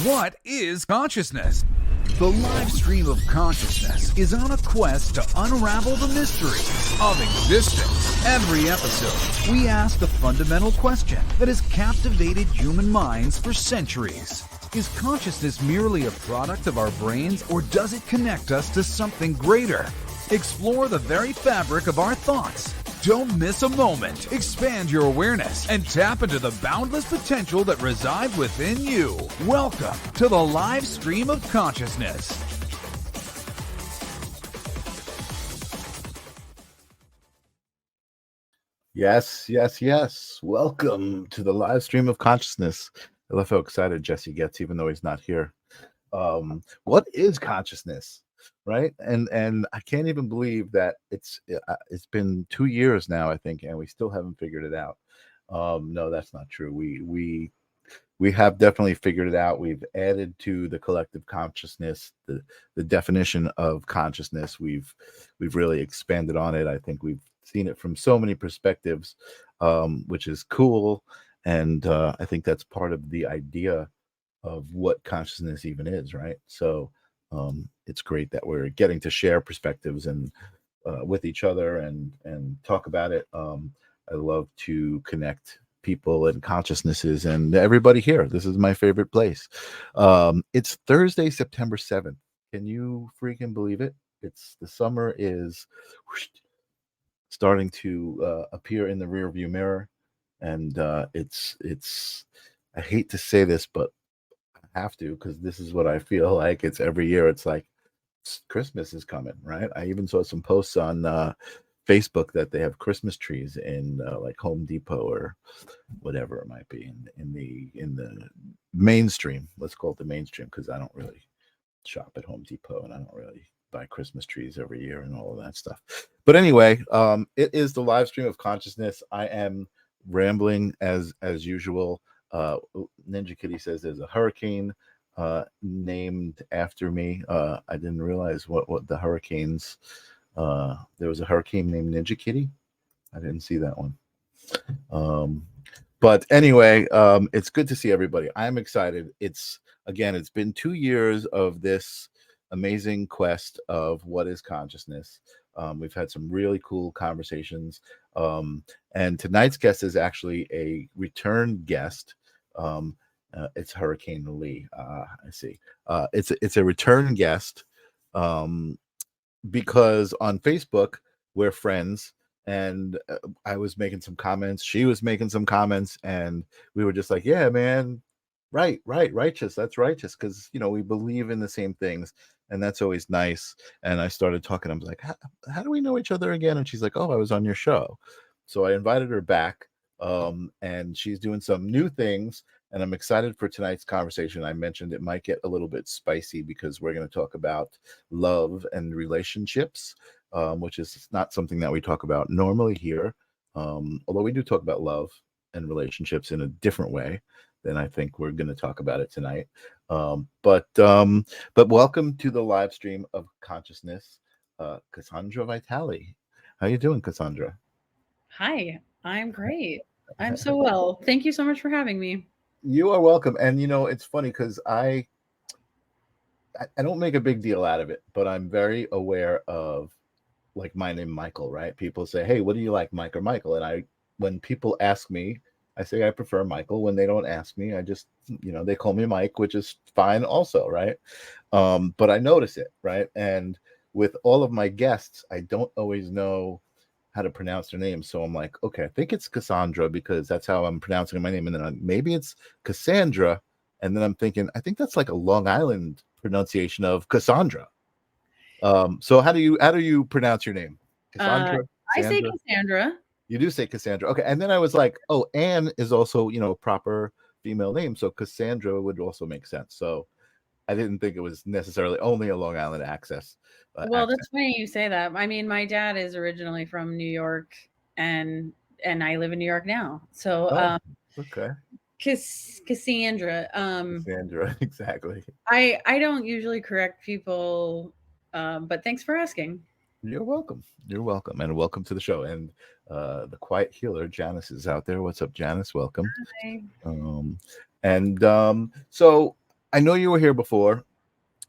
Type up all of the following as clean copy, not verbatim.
What is consciousness? The live stream of consciousness is on a quest to unravel the mystery of existence. Every episode, we ask the fundamental question that has captivated human minds for centuries. Is consciousness merely a product of our brains, or does it connect us to something greater? Explore the very fabric of our thoughts. Don't miss a moment. Expand your awareness and tap into the boundless potential that resides within you. Welcome to the live stream of consciousness. Yes, yes, yes. Welcome to the live stream of consciousness. I love how excited Jesse gets, even though he's not here. What is consciousness? Right, and I can't even believe that it's been 2 years now, I think, and we still haven't figured it out. No, that's not true. We have definitely figured it out. We've added to the collective consciousness the definition of consciousness. We've really expanded on it. I think we've seen it from so many perspectives, which is cool, and I think that's part of the idea of what consciousness even is, right? So it's great that we're getting to share perspectives and with each other and talk about it. I love to connect people and consciousnesses and everybody here. This is my favorite place. It's Thursday, September 7th. Can you freaking believe it? The summer is starting to appear in the rearview mirror, and it's I hate to say this, but have to, because this is what I feel like. It's every year. It's like Christmas is coming, right? I even saw some posts on Facebook that they have Christmas trees in like Home Depot or whatever it might be in the mainstream. Let's call it the mainstream, because I don't really shop at Home Depot and I don't really buy Christmas trees every year and all of that stuff. But anyway, it is the live stream of consciousness. I am rambling as usual. Ninja Kitty says there's a hurricane named after me. I didn't realize what the hurricanes. There was a hurricane named Ninja Kitty. I didn't see that one. But anyway, it's good to see everybody. I'm excited. It's been 2 years of this amazing quest of what is consciousness. We've had some really cool conversations. And tonight's guest is actually a return guest. It's Hurricane Lee. I see. It's a return guest because on Facebook we're friends, and I was making some comments, she was making some comments, and we were just like, yeah, man, righteous. That's righteous, because we believe in the same things, and that's always nice. And I started talking. I was like, how do we know each other again? And she's like, oh, I was on your show. So I invited her back. And she's doing some new things, and I'm excited for tonight's conversation. I mentioned it might get a little bit spicy because we're going to talk about love and relationships, which is not something that we talk about normally here. Although we do talk about love and relationships in a different way than I think we're going to talk about it tonight. But welcome to the live stream of consciousness, Cassandra VITALE. How you doing, Cassandra? Hi, I'm great. I'm so well. Thank you so much for having me. You are welcome. And it's funny because I don't make a big deal out of it, but I'm very aware of, like, my name Michael, right? People say, hey, what do you like, Mike or Michael? And when people ask me, I say I prefer Michael. When they don't ask me, I just, they call me Mike, which is fine also, right? But I notice it, right? And with all of my guests, I don't always know how to pronounce their name. So I'm like, okay, I think it's Cassandra because that's how I'm pronouncing my name. And then maybe it's Cassandra. And then I'm thinking, I think that's like a Long Island pronunciation of Cassandra. So how do you pronounce your name? Cassandra? I say Cassandra. You do say Cassandra. Okay. And then I was like, oh, Anne is also, a proper female name. So Cassandra would also make sense. So I didn't think it was necessarily only a Long Island accent. That's funny you say that. I mean, my dad is originally from New York, and I live in New York now. So, okay. Cassandra. Cassandra, exactly. I don't usually correct people, but thanks for asking. You're welcome. You're welcome, and welcome to the show. And the quiet healer, Janice, is out there. What's up, Janice? Welcome. Hi. So I know you were here before,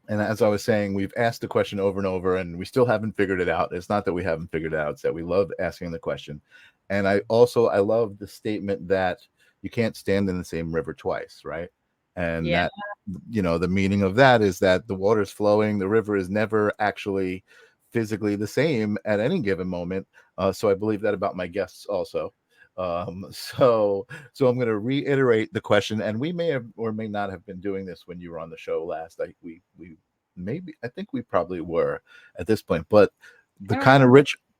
and as I was saying, we've asked the question over and over, and we still haven't figured it out. It's not that we haven't figured it out; it's that we love asking the question. And I love the statement that you can't stand in the same river twice, right? And Yeah. that, you know, the meaning of that is that the water's flowing, the river is never actually physically the same at any given moment. So I believe that about my guests also. So I'm going to reiterate the question, and we may have or may not have been doing this when you were on the show last. I think we probably were at this point, but the kind of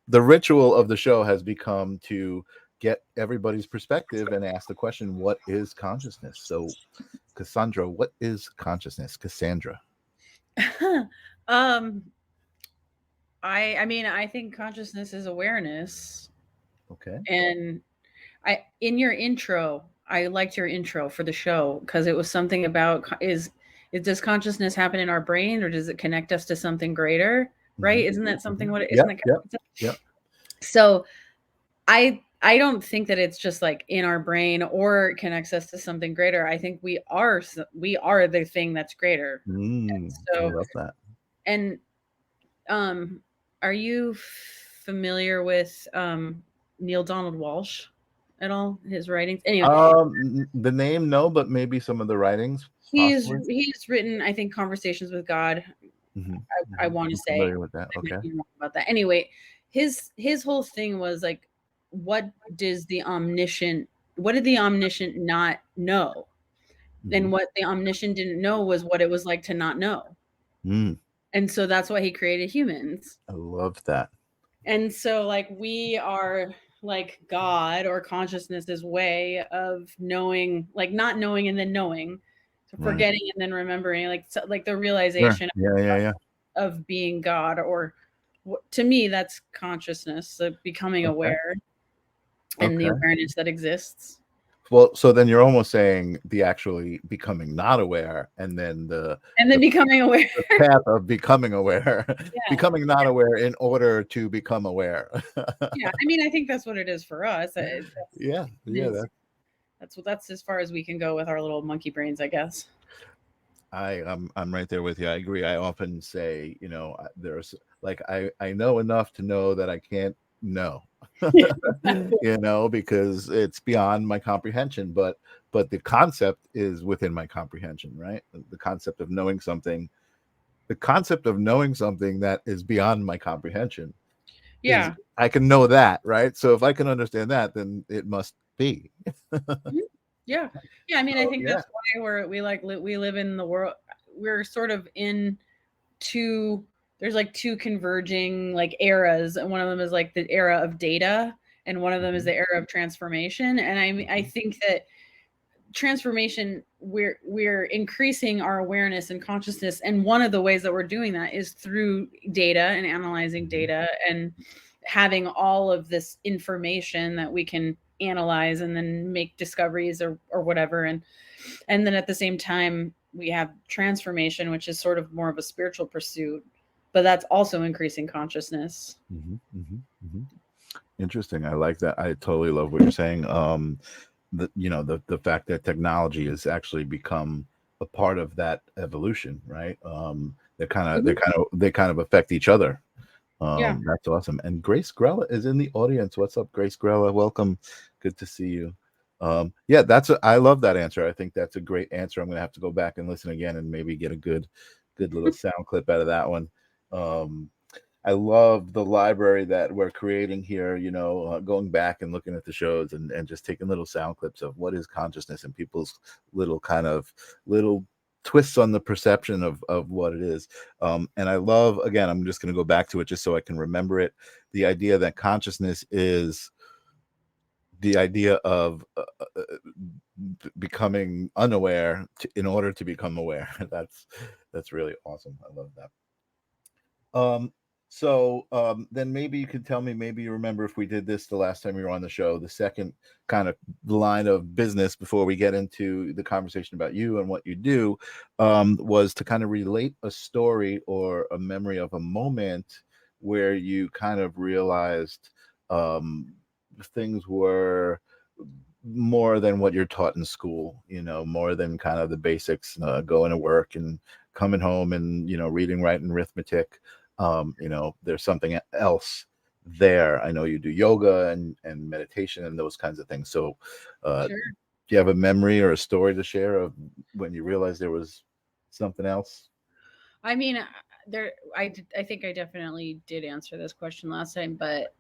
the ritual of the show has become to get everybody's perspective and ask the question, what is consciousness? So Cassandra, what is consciousness? Cassandra. I mean, I think consciousness is awareness. Okay. And in your intro, I liked your intro for the show because it was something about does consciousness happen in our brain, or does it connect us to something greater? Right? Mm-hmm. Isn't that something what it Yep, isn't that yep. So I don't think that it's just like in our brain or it connects us to something greater. I think we are the thing that's greater. I love that. And are you familiar with Neil Donald Walsh at all? His writings? Anyway, The name, no, but maybe some of the writings. he's Possibly. written, I think, Conversations with God. Mm-hmm. I want to I'm say familiar with that. I might Okay. be wrong about that. Anyway, his whole thing was like, what did the omniscient not know? And what the omniscient didn't know was what it was like to not know. And so that's why he created humans. I love that. And so like we are like God or consciousness's way of knowing, like not knowing and then knowing, so forgetting and then remembering, like like the realization of being God, or to me that's consciousness, so becoming aware and the awareness that exists. Well, so then you're almost saying the actually becoming not aware, and then becoming aware. The path of becoming aware, becoming not aware in order to become aware. Yeah, I mean, I think that's what it is for us. That's as far as we can go with our little monkey brains, I guess. I'm right there with you. I agree. I often say, you know, there's like I know enough to know that I can't know. You know, because it's beyond my comprehension, but the concept is within my comprehension, right? The concept of knowing something that is beyond my comprehension. Yeah, I can know that, right? So if I can understand that, then it must be. Yeah. I mean, I think that's why we live in the world. We're sort of in there's like two converging like eras, and one of them is like the era of data, and one of them is the era of transformation. And I think that transformation, we're increasing our awareness and consciousness, and one of the ways that we're doing that is through data and analyzing data and having all of this information that we can analyze and then make discoveries or whatever. And then at the same time we have transformation, which is sort of more of a spiritual pursuit, but that's also increasing consciousness. Interesting. I like that. I totally love what you're saying. The fact that technology has actually become a part of that evolution, right? They kind of affect each other. That's awesome. And Grace Grella is in the audience. What's up, Grace Grella? Welcome. Good to see you. I love that answer. I think that's a great answer. I'm gonna have to go back and listen again and maybe get a good little sound clip out of that one. I love the library that we're creating here, you know, going back and looking at the shows and just taking little sound clips of what is consciousness and people's little twists on the perception of what it is. And I love, again, I'm just going to go back to it just so I can remember it. The idea that consciousness is the idea of becoming unaware in order to become aware. That's really awesome. I love that. So then maybe you could tell me, maybe you remember if we did this the last time you were on the show, the second kind of line of business before we get into the conversation about you and what you do, was to kind of relate a story or a memory of a moment where you kind of realized things were more than what you're taught in school, more than kind of the basics, going to work and coming home and, reading, writing, arithmetic. There's something else there. I know you do yoga and meditation and those kinds of things. So Sure. do you have a memory or a story to share of when you realized there was something else? I mean, I think I definitely did answer this question last time, but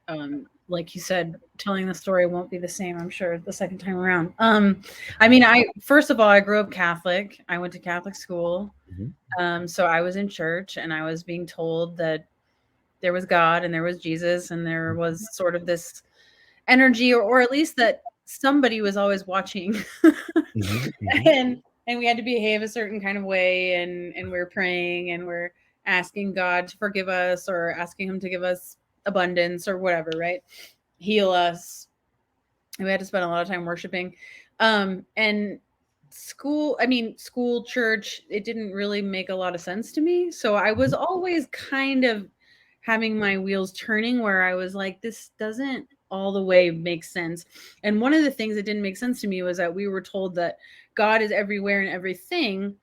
like you said, telling the story won't be the same, I'm sure, the second time around. I mean, first of all, I grew up Catholic. I went to Catholic school. So I was in church, and I was being told that there was God and there was Jesus, and there was sort of this energy, or at least that somebody was always watching. And we had to behave a certain kind of way, and we're praying, and we're asking God to forgive us, or asking him to give us abundance or whatever, right? Heal us. And we had to spend a lot of time worshiping. And school, church, it didn't really make a lot of sense to me. So I was always kind of having my wheels turning, where I was like, this doesn't all the way make sense. And one of the things that didn't make sense to me was that we were told that God is everywhere and everything,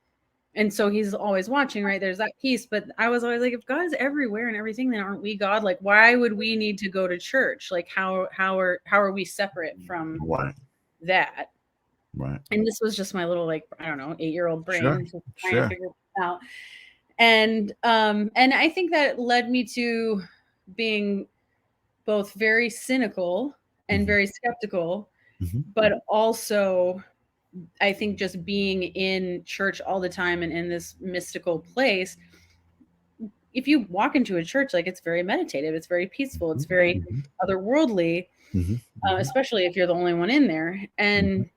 and so he's always watching, right? There's that piece. But I was always like, if God is everywhere and everything, then aren't we God? Like, why would we need to go to church? Like, how are we separate from that? Right. And this was just my little, like, I don't know, 8-year-old brain trying to figure it out. And I think that led me to being both very cynical and very skeptical, but also I think just being in church all the time and in this mystical place, if you walk into a church, like, it's very meditative, it's very peaceful, it's very otherworldly, especially if you're the only one in there. And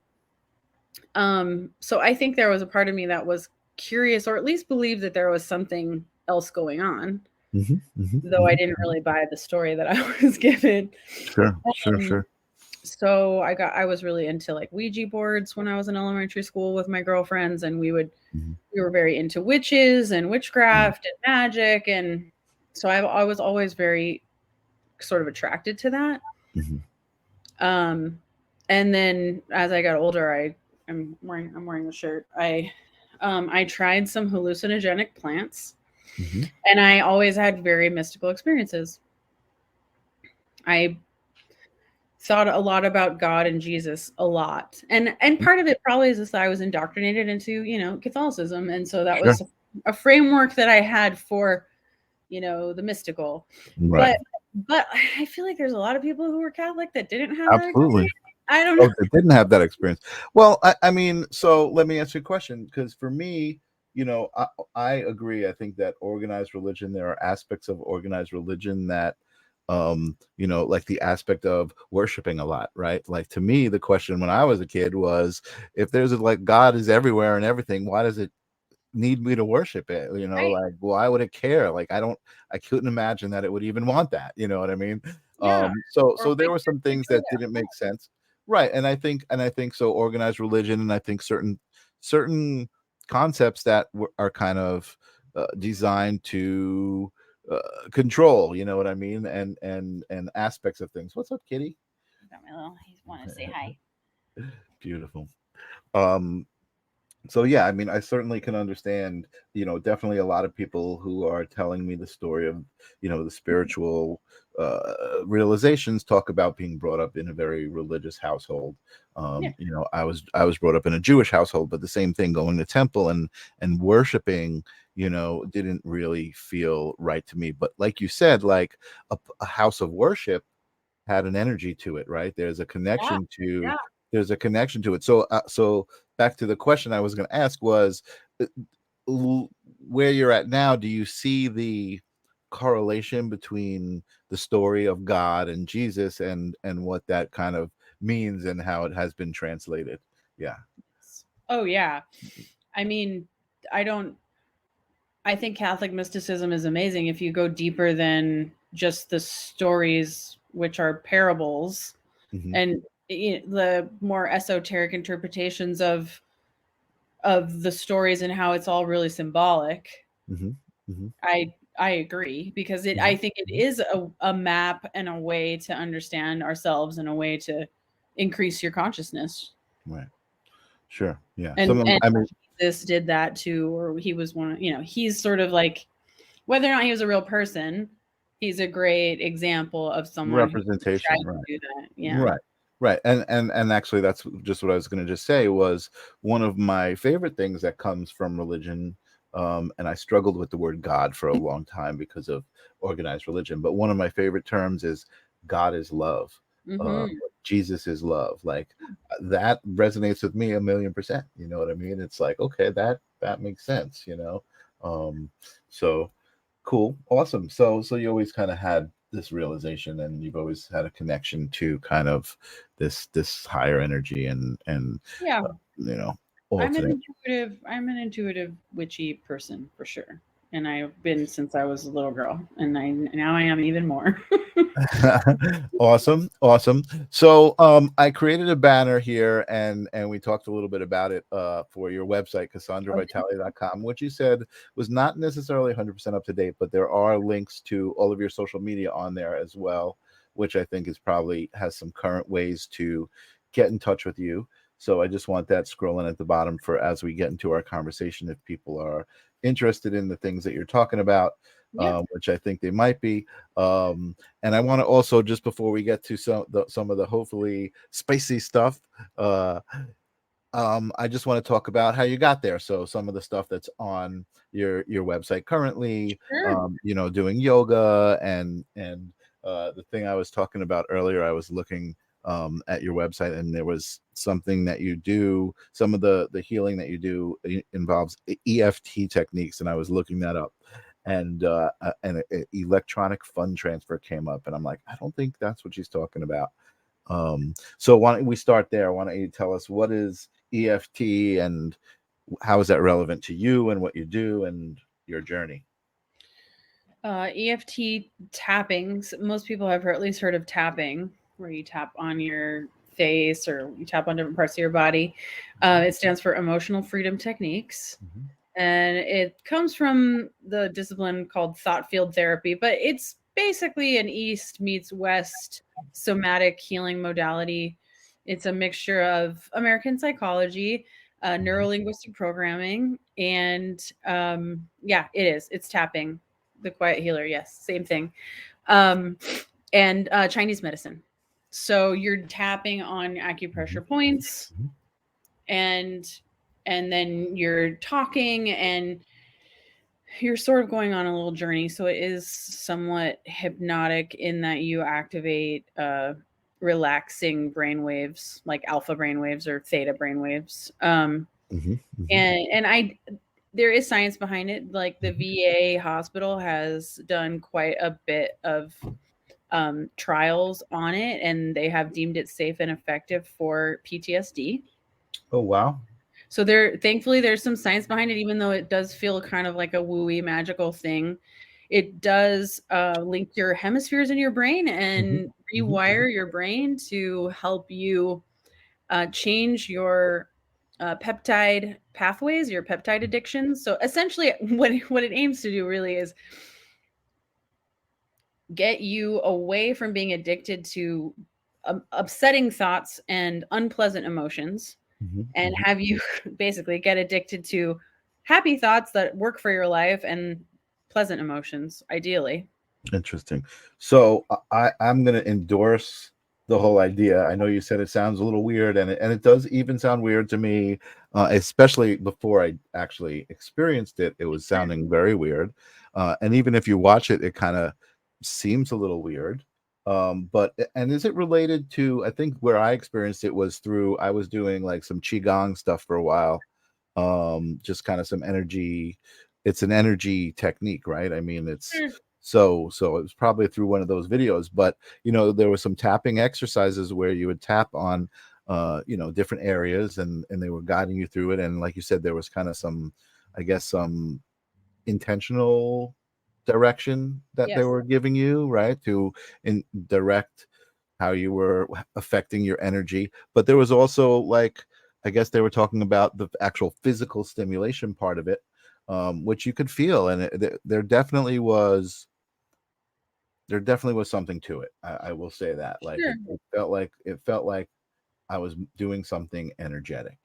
so I think there was a part of me that was curious, or at least believed that there was something else going on, though I didn't really buy the story that I was given. Sure. So I was really into, like, Ouija boards when I was in elementary school with my girlfriends, and we were very into witches and witchcraft and magic, and so I was always very sort of attracted to that. And then as I got older, I'm wearing the shirt. I tried some hallucinogenic plants, and I always had very mystical experiences. I thought a lot about God and Jesus, a lot. And part of it probably is that I was indoctrinated into, Catholicism. And so that was a framework that I had for, the mystical. Right. But I feel like there's a lot of people who were Catholic that didn't have that experience. I don't know. They didn't have that experience. Well, I mean, so let me answer your question, because for me, I agree. I think that organized religion, there are aspects of organized religion that like the aspect of worshiping a lot, right? Like, to me, the question when I was a kid was, if there's like God is everywhere and everything, why does it need me to worship it? Right. Like, why would it care? Like, I couldn't imagine that it would even want that. You know what I mean? Yeah. So there were some things that didn't make sense. Right. And I think so organized religion, and I think certain concepts that are kind of designed to control, you know what I mean, and aspects of things. What's up, kitty? He want to say hi. Beautiful. So yeah, I mean, I certainly can understand, definitely a lot of people who are telling me the story of, the spiritual realizations talk about being brought up in a very religious household. I was brought up in a Jewish household, but the same thing, going to temple and worshiping, didn't really feel right to me. But like you said, like a house of worship had an energy to it, right? There's a connection there's a connection to it. So back to the question I was going to ask was, where you're at now, do you see the correlation between the story of God and Jesus and what that kind of means and how it has been translated? Yeah. Oh yeah. I mean, I think Catholic mysticism is amazing if you go deeper than just the stories, which are parables, and the more esoteric interpretations of the stories and how it's all really symbolic. I agree, because I think it is a map and a way to understand ourselves, and a way to increase your consciousness. Right. Sure. Yeah. And I mean, this did that too, or he was one of, he's sort of like, whether or not he was a real person, he's a great example of someone who representation. tried to Right. do that. Yeah. Right. Right. And actually that's just what I was going to just say was one of my favorite things that comes from religion. And I struggled with the word God for a long time because of organized religion. But one of my favorite terms is God is love. Jesus is love. Like that resonates with me 1,000,000%. You know what I mean? It's like, okay, that makes sense, so cool, awesome. So you always kind of had this realization, and you've always had a connection to kind of this higher energy and Yeah. ultimate. I'm an intuitive witchy person for sure. And I've been since I was a little girl, and now I am even more. Awesome. So I created a banner here, and we talked a little bit about it for your website, CassandraVitale.com, which you said was not necessarily 100% up to date, but there are links to all of your social media on there as well, which I think is probably has some current ways to get in touch with you. So I just want that scrolling at the bottom for as we get into our conversation, if people are interested in the things that you're talking about, which I think they might be. And I want to also, just before we get to some of the hopefully spicy stuff, I just want to talk about how you got there. So some of the stuff that's on your website currently, Sure. Doing yoga and the thing I was talking about earlier, I was looking at your website, and there was something that you do, some of the healing that you do involves EFT techniques, and I was looking that up, and an electronic fund transfer came up, and I'm like, I don't think that's what she's talking about. So why don't we start there? Why don't you tell us what is EFT and how is that relevant to you and what you do and your journey? EFT tappings. Most people have at least heard of tapping, where you tap on your face or you tap on different parts of your body. It stands for Emotional Freedom Techniques. And it comes from the discipline called thought field therapy, but it's basically an East meets West somatic healing modality. It's a mixture of American psychology, neurolinguistic programming, and it is. It's tapping. The quiet healer, yes, same thing. And Chinese medicine. So you're tapping on acupressure points, and then you're talking, and you're sort of going on a little journey. So it is somewhat hypnotic in that you activate relaxing brainwaves, like alpha brainwaves or theta brainwaves. And there is science behind it. Like the VA hospital has done quite a bit of trials on it, and they have deemed it safe and effective for PTSD. Oh, wow. So thankfully there's some science behind it, even though it does feel kind of like a wooey magical thing. It does link your hemispheres in your brain and rewire your brain to help you change your peptide pathways, your peptide addictions. So essentially what it aims to do really is get you away from being addicted to upsetting thoughts and unpleasant emotions, and have you basically get addicted to happy thoughts that work for your life and pleasant emotions, ideally. Interesting. So I'm going to endorse the whole idea. I know you said it sounds a little weird, and it does even sound weird to me, especially before I actually experienced it. It was sounding very weird. And even if you watch it, it kind of seems a little weird. But is it related to, I think where I experienced it was through, I was doing like some Qigong stuff for a while. Just kind of some energy. It's an energy technique, right? I mean, it's so it was probably through one of those videos, but there were some tapping exercises where you would tap on different areas, and they were guiding you through it. And like you said, there was kind of some, I guess, some intentional direction that they were giving you, right, to direct how you were affecting your energy. But there was also, like, I guess they were talking about the actual physical stimulation part of it, which you could feel, and there definitely was something to it. I will say that, like, it felt like I was doing something energetic.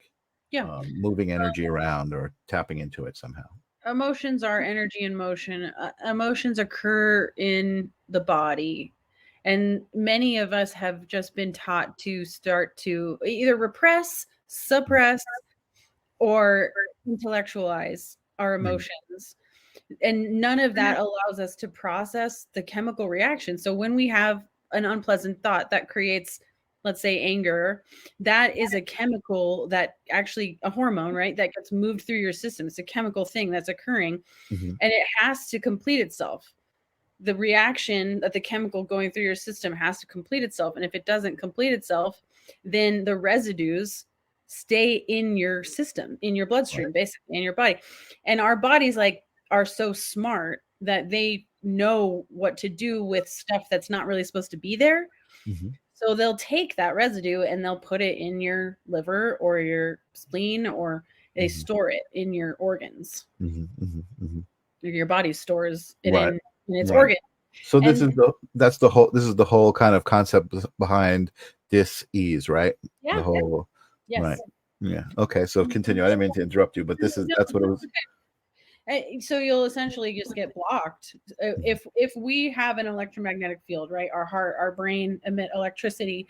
Yeah. Moving energy around or tapping into it somehow. Emotions are energy in motion. Emotions occur in the body. And many of us have just been taught to start to either repress, suppress, or intellectualize our emotions. And none of that allows us to process the chemical reaction. So when we have an unpleasant thought that creates, let's say, anger, that is a chemical that actually a hormone, right? That gets moved through your system. It's a chemical thing that's occurring, and it has to complete itself. The reaction that the chemical going through your system has to complete itself. And if it doesn't complete itself, then the residues stay in your system, in your bloodstream, basically in your body. And our bodies are so smart that they know what to do with stuff that's not really supposed to be there. So they'll take that residue and they'll put it in your liver or your spleen, or they store it in your organs. Your body stores it in its organ. So this is the whole kind of concept behind dis-ease, right? Yeah. The whole Yes. Yeah. Okay. So continue. I didn't mean to interrupt you, but that's what it was. So you'll essentially just get blocked. If we have an electromagnetic field, right? Our heart, our brain emit electricity.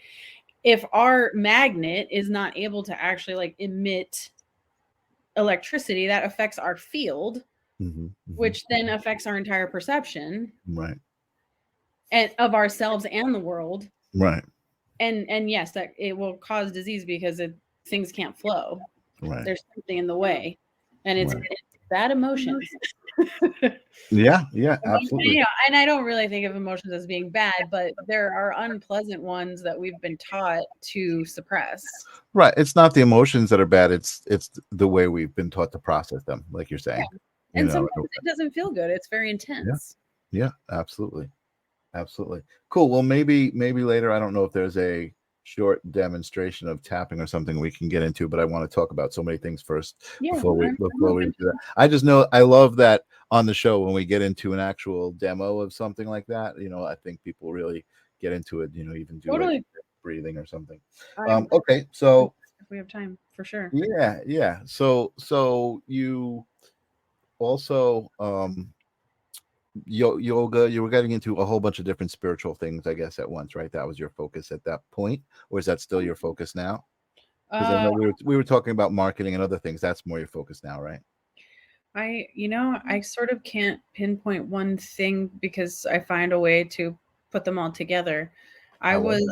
If our magnet is not able to actually emit electricity, that affects our field, which then affects our entire perception, and of ourselves and the world, and yes, that it will cause disease because things can't flow. There's something in the way, and it's bad emotions. Yeah, absolutely. And I don't really think of emotions as being bad, but there are unpleasant ones that we've been taught to suppress. Right. It's not the emotions that are bad. It's the way we've been taught to process them, like you're saying. And sometimes it doesn't feel good. It's very intense. Yeah, absolutely. Cool. Well, maybe later, I don't know if there's a short demonstration of tapping or something we can get into, but I want to talk about so many things first before we do that. I just know I love that on the show when we get into an actual demo of something like that. I think people really get into it. Even do breathing or something. Okay, so if we have time, for sure. Yeah. So you also yoga, you were getting into a whole bunch of different spiritual things, I guess, at once, right? That was your focus at that point, or is that still your focus now? Because I know we were talking about marketing and other things. That's more your focus now, right? I sort of can't pinpoint one thing because I find a way to put them all together. I was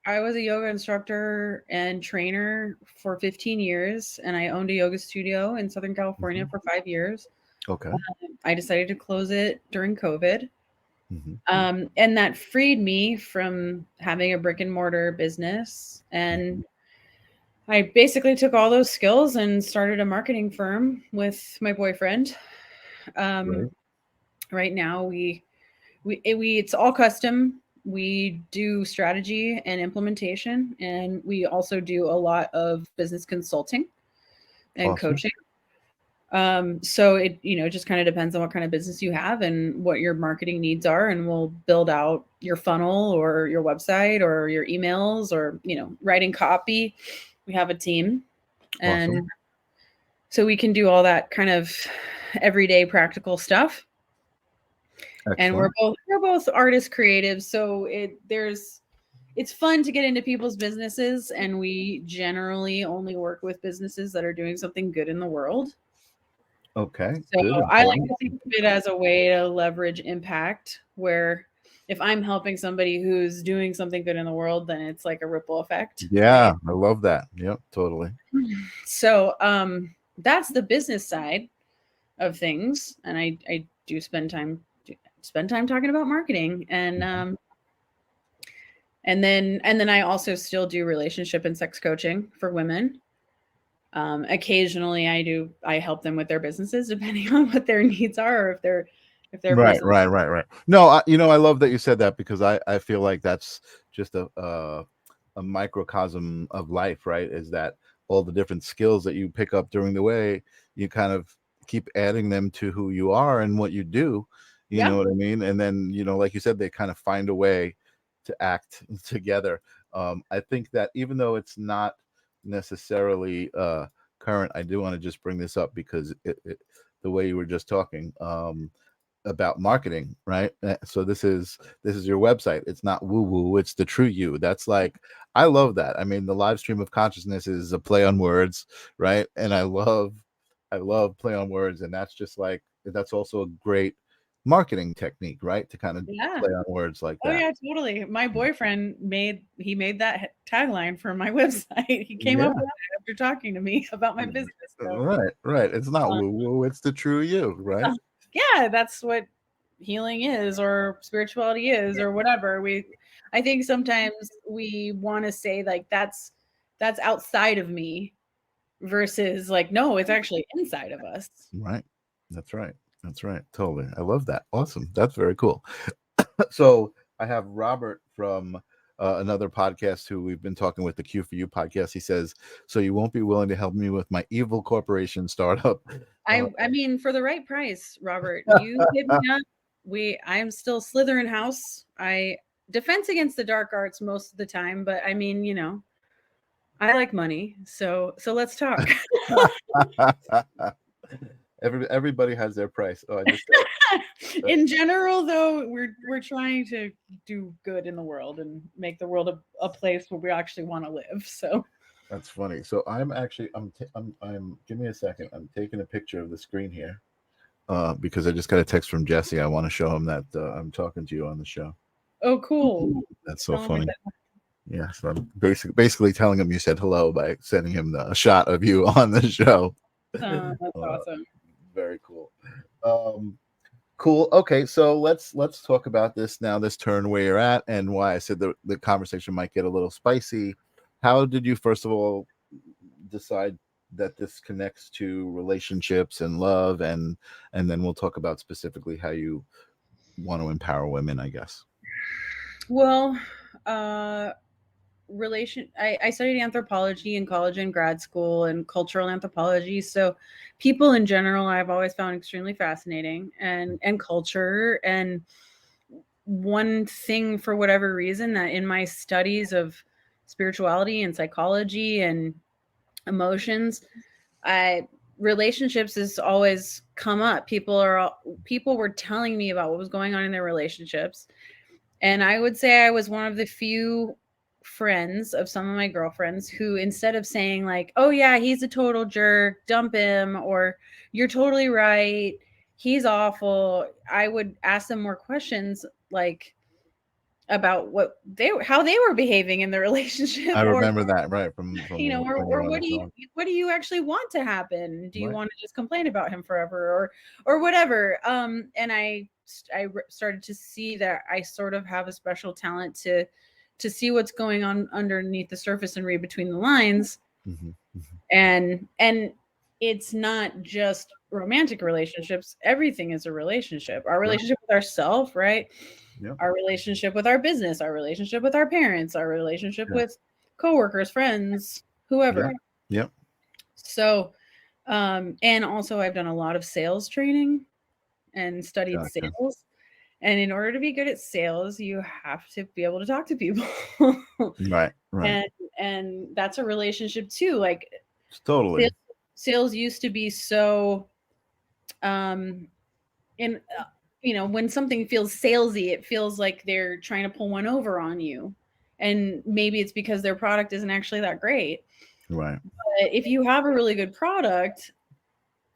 a yoga instructor and trainer for 15 years, and I owned a yoga studio in Southern California for 5 years. Okay. I decided to close it during COVID. And that freed me from having a brick and mortar business. And I basically took all those skills and started a marketing firm with my boyfriend. Right now it's all custom. We do strategy and implementation, and we also do a lot of business consulting and coaching. So it just kind of depends on what kind of business you have and what your marketing needs are, and we'll build out your funnel or your website or your emails or writing copy. We have a team, and so we can do all that kind of everyday practical stuff. Excellent. And we're both artists, creatives, so it's fun to get into people's businesses, and we generally only work with businesses that are doing something good in the world. Okay. So good. I like to think of it as a way to leverage impact, where if I'm helping somebody who's doing something good in the world, then it's like a ripple effect. Yeah, right? I love that. Yep, totally. So that's the business side of things, and I do spend time talking about marketing, and then I also still do relationship and sex coaching for women. Occasionally I help them with their businesses depending on what their needs are, or if they're right. No, I love that you said that, because I feel like that's just a microcosm of life, right? Is that all the different skills that you pick up during the way, you kind of keep adding them to who you are and what you do, you know what I mean? And then, like you said, they kind of find a way to act together. I think that even though it's not necessarily current, I do want to just bring this up because the way you were just talking about marketing, right? So this is your website. It's not woo woo. It's the true you. That's like, I love that. I mean, the live stream of consciousness is a play on words, right? And I love play on words, and that's just like, that's also a great marketing technique, right? To kind of play on words like that. Oh yeah, totally. My boyfriend made that tagline for my website. He came up with it after talking to me about my business. So. Right. It's not woo woo. It's the true you, right? Yeah, that's what healing is, or spirituality is, or whatever. I think sometimes we want to say like that's outside of me, versus like, no, it's actually inside of us. Right. That's right. Totally. I love that. Awesome. That's very cool. So I have Robert from another podcast who we've been talking with, the Q for You podcast. He says, so you won't be willing to help me with my evil corporation startup? I mean, for the right price, Robert, you hit me up. I'm still Slytherin house. I defense against the dark arts most of the time, but I mean, you know, I like money, so let's talk. Everybody has their price. Oh, I just in general, though, we're trying to do good in the world and make the world a place where we actually want to live. So that's funny. So I'm give me a second. I'm taking a picture of the screen here because I just got a text from Jesse. I want to show him that I'm talking to you on the show. Oh, cool. That's so funny. Yeah, so I'm basically telling him you said hello by sending him a shot of you on the show. Oh, that's awesome. Very cool. Cool. Okay, so let's talk about this now, this turn where you're at, and why I said the conversation might get a little spicy. How did you, first of all, decide that this connects to relationships and love, and then we'll talk about specifically how you want to empower women, I guess. Well, I studied anthropology in college and grad school, and cultural anthropology. So people in general, I've always found extremely fascinating, and culture. And one thing, for whatever reason, that in my studies of spirituality and psychology and emotions, relationships has always come up. People were telling me about what was going on in their relationships. And I would say I was one of the few friends of some of my girlfriends who, instead of saying like, oh yeah, he's a total jerk, dump him, or you're totally right, he's awful, I would ask them more questions, like about how they were behaving in the relationship. I remember that, right? From you know, or what do you actually want to happen? Do you want to just complain about him forever, or whatever? And I started to see that I sort of have a special talent to see what's going on underneath the surface and read between the lines. Mm-hmm. And it's not just romantic relationships. Everything is a relationship. Our relationship with ourselves, right? Yep. Our relationship with our business, our relationship with our parents, our relationship with coworkers, friends, whoever. Yep. So, and also I've done a lot of sales training and studied sales. And in order to be good at sales, you have to be able to talk to people. Right. And that's a relationship too. Like, totally. Sales used to be so, you know, when something feels salesy, it feels like they're trying to pull one over on you. And maybe it's because their product isn't actually that great. Right. But if you have a really good product,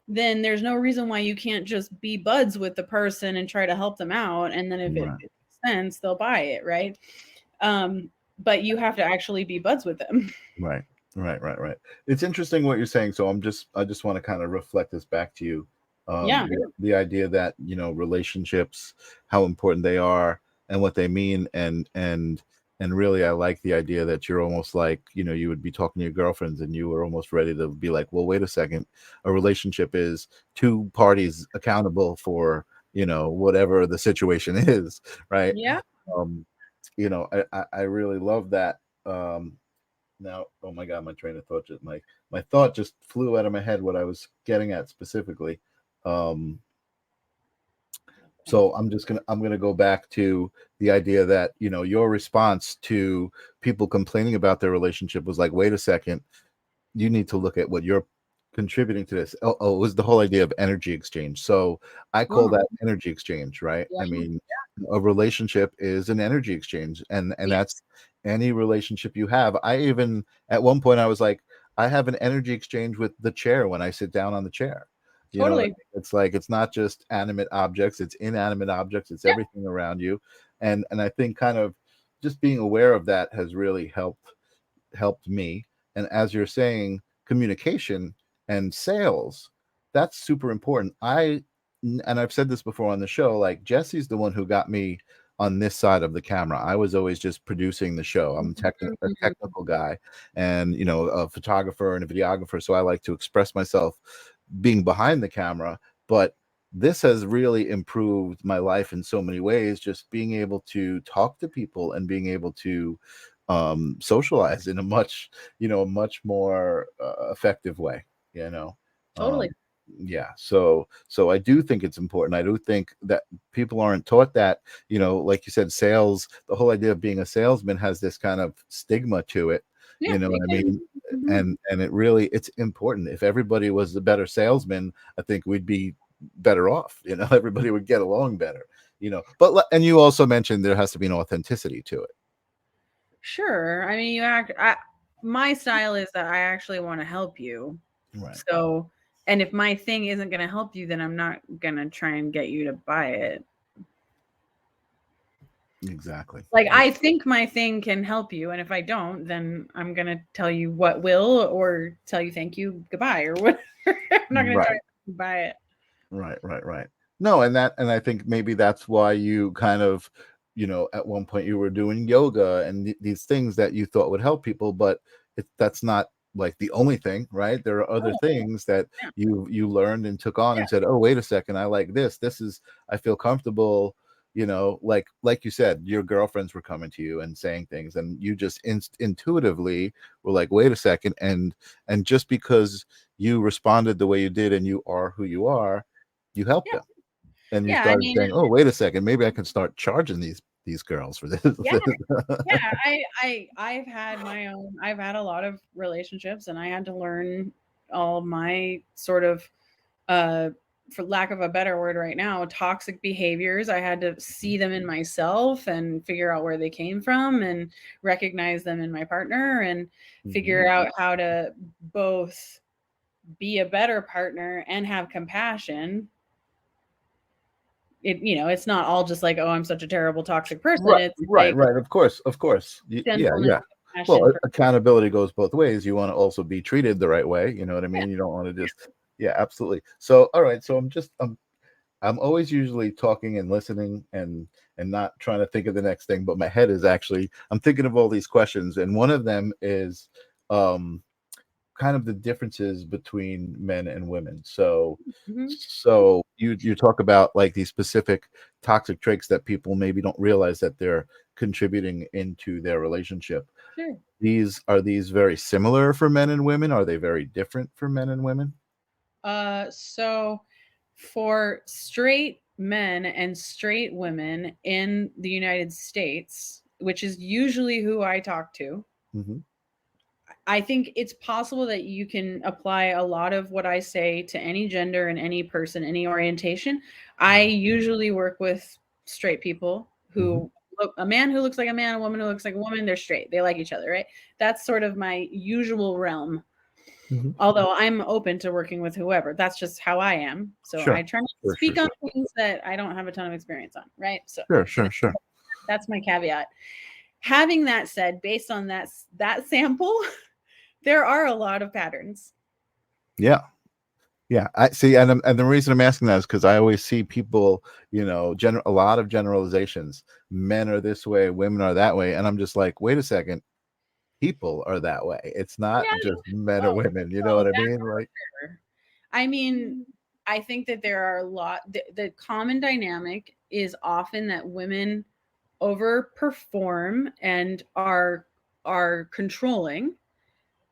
then there's no reason why you can't just be buds with the person and try to help them out. And then if it makes sense, they'll buy it. Right. But you have to actually be buds with them. Right. It's interesting what you're saying. So I just want to kind of reflect this back to you. The idea that, you know, relationships, how important they are and what they mean. And really, I like the idea that you're almost like, you know, you would be talking to your girlfriends and you were almost ready to be like, well, wait a second. A relationship is two parties accountable for, you know, whatever the situation is. Right. Yeah. You know, I really love that. Now, oh my God, my train of thought my thought just flew out of my head what I was getting at specifically. So I'm gonna go back to the idea that, you know, your response to people complaining about their relationship was like, wait a second, you need to look at what you're contributing to this. It was the whole idea of energy exchange. So I call Oh, that energy exchange, right? yeah. I mean, a relationship is an energy exchange, and Yes, that's any relationship you have. I even at one point I was like, I have an energy exchange with the chair when I sit down on the chair. You know, totally. it's like it's not just animate objects, it's inanimate objects, it's Yeah, everything around you. And I think kind of just being aware of that has really helped me. And as you're saying, communication and sales, that's super important. And I've said this before on the show, like Jesse's the one who got me on this side of the camera. I was always just producing the show. I'm a Mhm. technical guy, and, you know, a photographer and a videographer. So I like to express myself being behind the camera. But this has really improved my life in so many ways, just being able to talk to people and being able to socialize in a much, you know, a much more effective way, you know. um, Totally. yeah, so I do think it's important. I do think that people aren't taught that, you know, like you said, sales, the whole idea of being a salesman has this kind of stigma to it, Yeah, you know what I exactly. mean? Mhm. And it really, it's important. If everybody was a better salesman, I think we'd be better off, you know. Everybody would get along better, you know. And you also mentioned there has to be an authenticity to it. Sure. I mean, my style is that I actually want to help you. Right. So, and if my thing isn't going to help you, then I'm not going to try and get you to buy it. Exactly. Like, I think my thing can help you, and if I don't, then I'm going to tell you what will, or tell you thank you, goodbye, or whatever. I'm not going to try Right. to buy it. Right. No, and I think maybe that's why you kind of, you know, at one point you were doing yoga and these things that you thought would help people, but that's not like the only thing, right? There are other Oh, things that yeah. you learned and took on Yeah. and said, oh, wait a second, I like this. This is, I feel comfortable. You know, like you said, your girlfriends were coming to you and saying things, and you just intuitively were like, wait a second, and just because you responded the way you did and you are who you are, you helped Yeah. them, and you Yeah. I started mean, saying, oh, wait a second, maybe I can start charging these girls for this. yeah. Yeah, I've had a lot of relationships, and I had to learn all my sort of, uh for lack of a better word right now, toxic behaviors. I had to see them in myself and figure out where they came from, and recognize them in my partner, and Mhm. figure out how to both be a better partner and have compassion. It's not all just like, oh, I'm such a terrible toxic person. Right, It's like right. Of course. Yeah, gentleness yeah. and compassion Well, for. accountability goes both ways. You want to also be treated the right way. You know what I mean? You don't want to just, yeah, absolutely. So, all right. So I'm always usually talking and listening and not trying to think of the next thing, but my head is actually, I'm thinking of all these questions, and one of them is um kind of the differences between men and women. So Mhm. so you talk about like these specific toxic traits that people maybe don't realize that they're contributing into their relationship. Sure. These very similar for men and women? Are they very different for men and women? So for straight men and straight women in the United States, which is usually who I talk to, Hmm. I think it's possible that you can apply a lot of what I say to any gender and any person, any orientation. I usually work with straight people Hmm. who look, a man who looks like a man, a woman who looks like a woman, they're straight. They like each other, right? That's sort of my usual realm. Hmm. Although I'm open to working with whoever. That's just how I am. So Sure, I try not to sure, sure, speak on sure, things that I don't have a ton of experience on, right? So sure. that's my caveat. Having that said, based on that sample, there are a lot of patterns. Yeah. Yeah, I see, and the reason I'm asking that is because I always see people, you know, a lot of generalizations. Men are this way, women are that way, and I'm just like, wait a second, people are that way. It's not Yeah, just men or well, women. You know what I that's mean? Like, fair. I mean, I think that there are a lot. The common dynamic is often that women overperform and are controlling,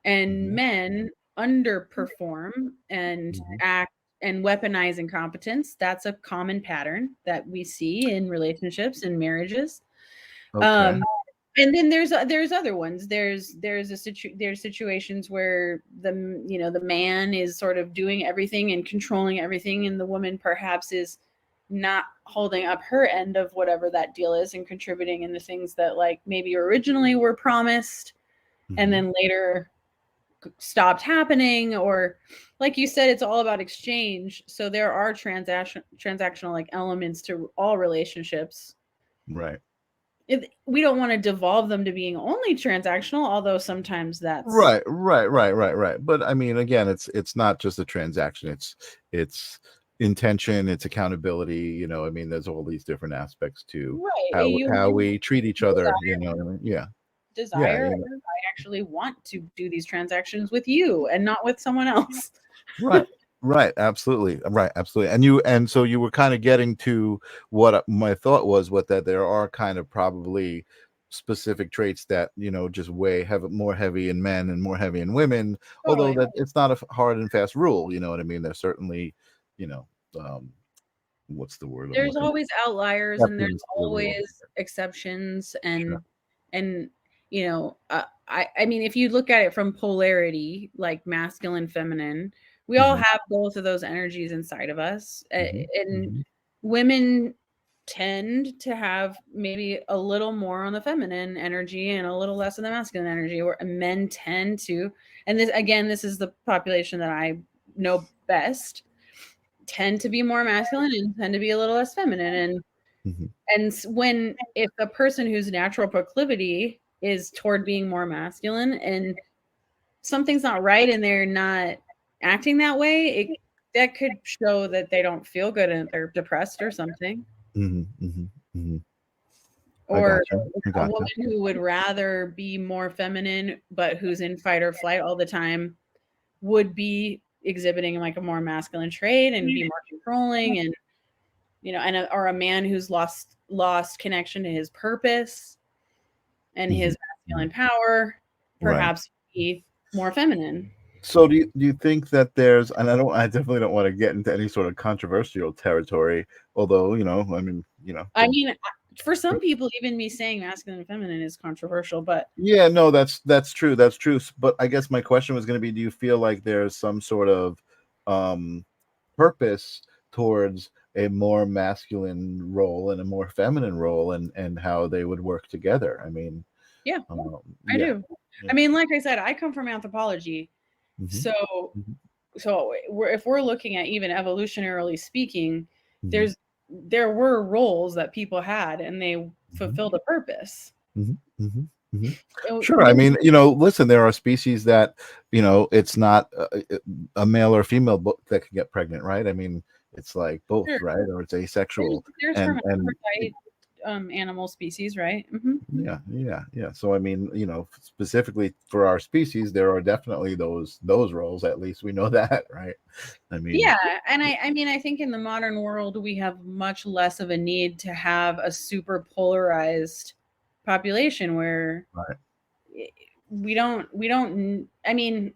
and mhm, men underperform and mhm, act and weaponize incompetence. That's a common pattern that we see in relationships and marriages. Okay. And then there's other ones. There's situations where the man is sort of doing everything and controlling everything, and the woman perhaps is not holding up her end of whatever that deal is and contributing in the things that like maybe originally were promised and then later stopped happening, or like you said, it's all about exchange. So there are transactional like elements to all relationships. Right. We don't want to devolve them to being only transactional, although sometimes that's right. But I mean, again, it's not just a transaction. It's intention, it's accountability. You know, I mean, there's all these different aspects to how we treat each other. You know, what I mean? Yeah. Desire. I actually want to do these transactions with you and not with someone else. Right, absolutely. And so you were kind of getting to what my thought was, that there are kind of probably specific traits that, you know, just more heavy in men and more heavy in women, although that it's not a hard and fast rule. You know what I mean? There's certainly, you know, what's the word? There's always outliers and there's always exceptions, and you know, I mean, if you look at it from polarity, like masculine, feminine, we all have both of those energies inside of us. And women tend to have maybe a little more on the feminine energy and a little less on the masculine energy, where men tend to, and this is the population that I know best, tend to be more masculine and tend to be a little less feminine. And if a person whose natural proclivity is toward being more masculine and something's not right and they're not acting that way, that could show that they don't feel good and they're depressed or something. Or a woman who would rather be more feminine but who's in fight or flight all the time would be exhibiting like a more masculine trait and be more controlling, and you know, or a man who's lost connection to his purpose and his masculine power, perhaps be more feminine. So do you think that there's, and I definitely don't want to get into any sort of controversial territory, although, you know, I mean, for some people, even me saying masculine and feminine is controversial, but yeah, no, that's true. But I guess my question was going to be, do you feel like there's some sort of purpose towards a more masculine role and a more feminine role, and how they would work together? I mean, I do. I mean, like I said, I come from anthropology. So if we're looking at even evolutionarily speaking, there were roles that people had and they fulfilled a purpose. Sure. I mean, you know, listen, there are species that, you know, it's not a male or female that can get pregnant, right? I mean, it's like both, right? Or it's asexual. There's hermaphrodite animal species, right? Yeah. So I mean, you know, specifically for our species, there are definitely those roles. At least we know that, right? I mean, and I mean, I think in the modern world we have much less of a need to have a super polarized population where we don't. I mean,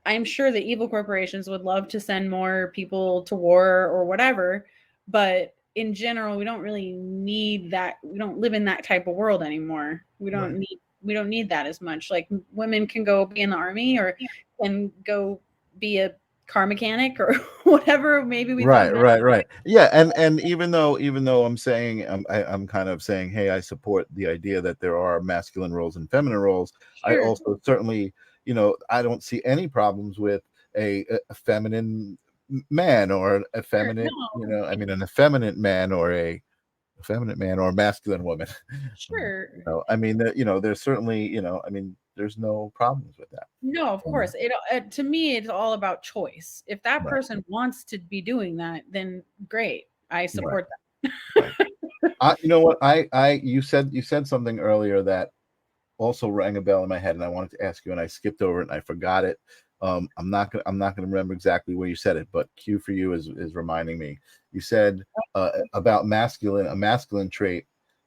I'm sure the evil corporations would love to send more people to war or whatever, but in general, we don't really need that. We don't live in that type of world anymore. We don't need that as much. Like women can go be in the army or can go be a car mechanic or whatever. Maybe we right. Yeah, and even though I'm saying I'm kind of saying, hey, I support the idea that there are masculine roles and feminine roles. I also certainly, you know, I don't see any problems with a feminine man or a feminine, you know, I mean, an effeminate man or a masculine woman. Sure. You know, I mean, you know, there's certainly, you know, I mean, there's no problems with that. No, of course. To me, it's all about choice. If that person wants to be doing that, then great. I support that. You know what? You said something earlier that also rang a bell in my head, and I wanted to ask you, and I skipped over it and I forgot it. I'm not gonna remember exactly where you said it, but Q for you is reminding me. You said about a masculine trait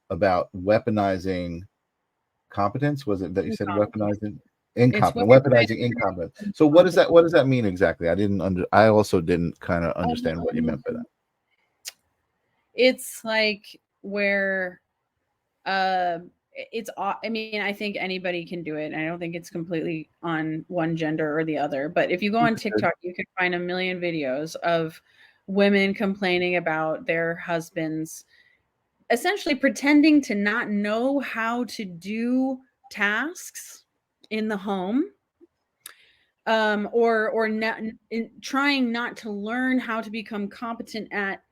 about weaponizing competence. Was it that you said weaponizing incompetence? So what does that mean exactly? I also didn't kind of understand what you meant by that. It's like where it's, I mean, I think anybody can do it. I don't think it's completely on one gender or the other. But if you go on TikTok, you can find a million videos of women complaining about their husbands essentially pretending to not know how to do tasks in the home, or not, trying not to learn how to become competent at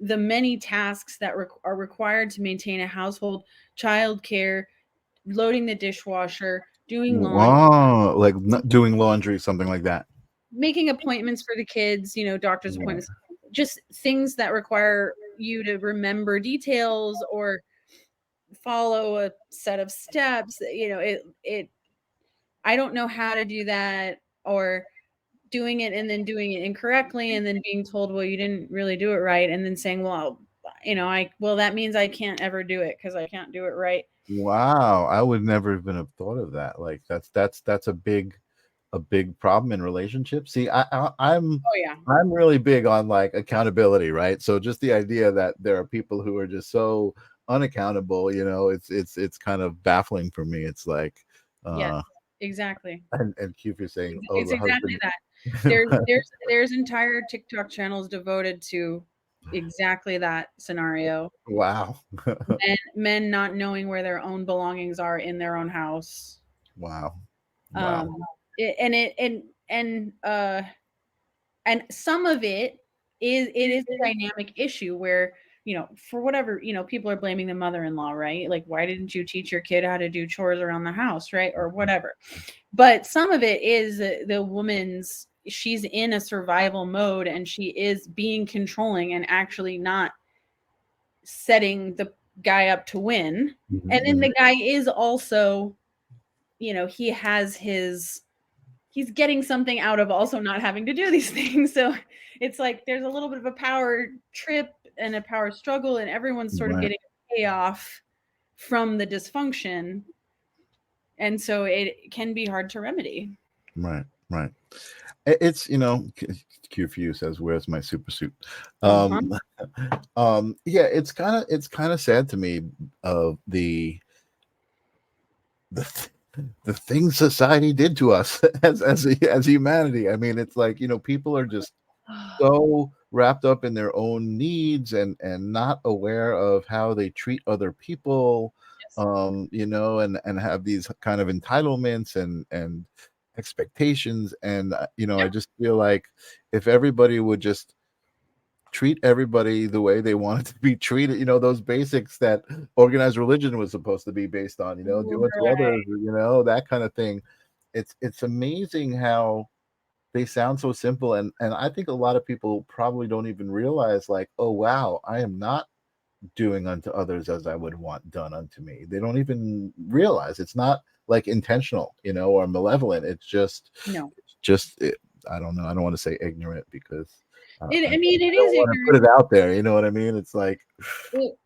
the many tasks that are required to maintain a household: childcare, loading the dishwasher, doing laundry, like not doing laundry, something like that. making appointments for the kids, doctor's appointments, just things that require you to remember details or follow a set of steps. I don't know how to do that, or doing it and then doing it incorrectly and then being told, well, you didn't really do it right, and then saying, well, that means I can't ever do it because I can't do it right. Wow, I would never even have thought of that. Like that's a big problem in relationships. See, I'm really big on like accountability, right? So just the idea that there are people who are just so unaccountable, it's kind of baffling for me. It's like yes, exactly. And Keith is saying, it's exactly that. There's entire TikTok channels devoted to exactly that scenario. Wow. men not knowing where their own belongings are in their own house. Wow. And some of it is a dynamic issue where, for whatever, people are blaming the mother-in-law, right? Like, why didn't you teach your kid how to do chores around the house, right? Or whatever. But some of it is the woman's, she's in a survival mode and she is being controlling and actually not setting the guy up to win. Mm-hmm. And then the guy is also, he's getting something out of also not having to do these things. So it's like there's a little bit of a power trip and a power struggle, and everyone's sort of getting a payoff from the dysfunction. And so it can be hard to remedy. Right. It's, QFU says, where's my super suit? Yeah, it's kind of sad to me of the things society did to us as humanity. I mean, it's like, people are just so wrapped up in their own needs and not aware of how they treat other people. Yes. And have these kind of entitlements and expectations. And, I just feel like if everybody would just treat everybody the way they wanted to be treated, those basics that organized religion was supposed to be based on, do unto others, that kind of thing. It's amazing how they sound so simple. And I think a lot of people probably don't even realize, like, oh, wow, I am not doing unto others as I would want done unto me. They don't even realize it's not like intentional, or malevolent. It's just, I don't know. I don't want to say ignorant because it is ignorant. Put it out there, you know what I mean? It's like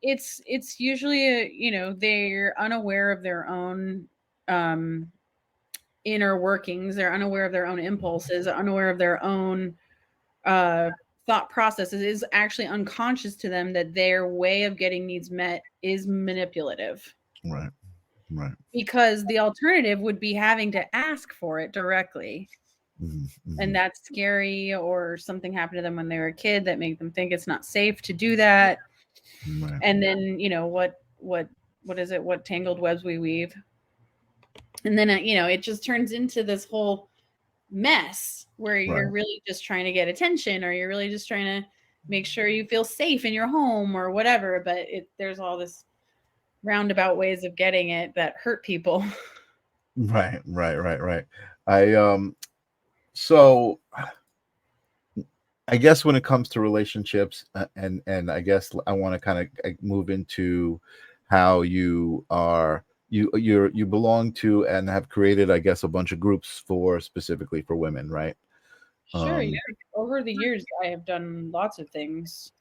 it's usually they're unaware of their own inner workings. They're unaware of their own impulses, unaware of their own thought processes. It is actually unconscious to them that their way of getting needs met is manipulative. Right. Because the alternative would be having to ask for it directly. Mm-hmm. And that's scary, or something happened to them when they were a kid that made them think it's not safe to do that. Right. And then, what is it? What tangled webs we weave. And then, it just turns into this whole mess where you're really just trying to get attention, or you're really just trying to make sure you feel safe in your home or whatever. But there's all this roundabout ways of getting it that hurt people. Right. So I guess when it comes to relationships, and I guess I want to kind of move into how you are, you belong to and have created, I guess, a bunch of groups specifically for women, right? Sure. Yeah. Over the years, I have done lots of things.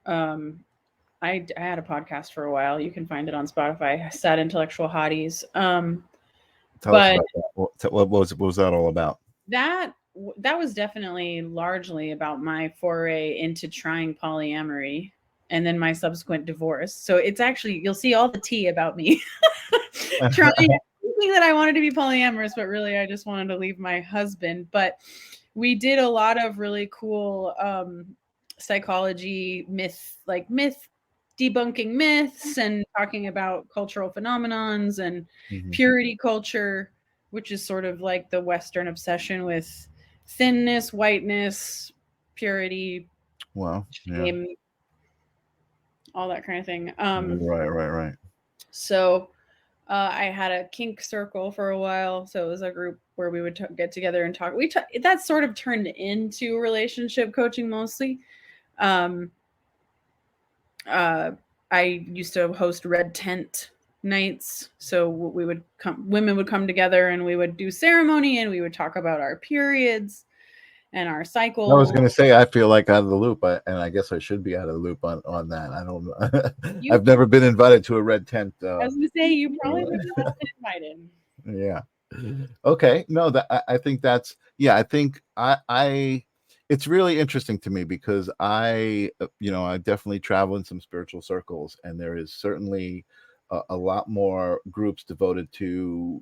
I had a podcast for a while. You can find it on Spotify. Sad Intellectual Hotties. Tell us about that. What was that all about? That was definitely largely about my foray into trying polyamory and then my subsequent divorce. So it's actually, you'll see all the tea about me thinking that I wanted to be polyamorous, but really I just wanted to leave my husband. But we did a lot of really cool psychology myth debunking myths and talking about cultural phenomenons and purity culture, which is sort of like the Western obsession with thinness, whiteness, purity, shame, all that kind of thing. Right. So I had a kink circle for a while. So it was a group where we would get together and talk. That sort of turned into relationship coaching mostly. I used to host red tent nights. So women would come together and we would do ceremony and we would talk about our periods and our cycle. I was going to say, I feel like out of the loop, and I guess I should be out of the loop on that. I don't know. I've never been invited to a red tent. I was going to say, you probably would not been invited. Yeah. Okay. No, I think that's, I think it's really interesting to me because I definitely travel in some spiritual circles, and there is certainly a lot more groups devoted to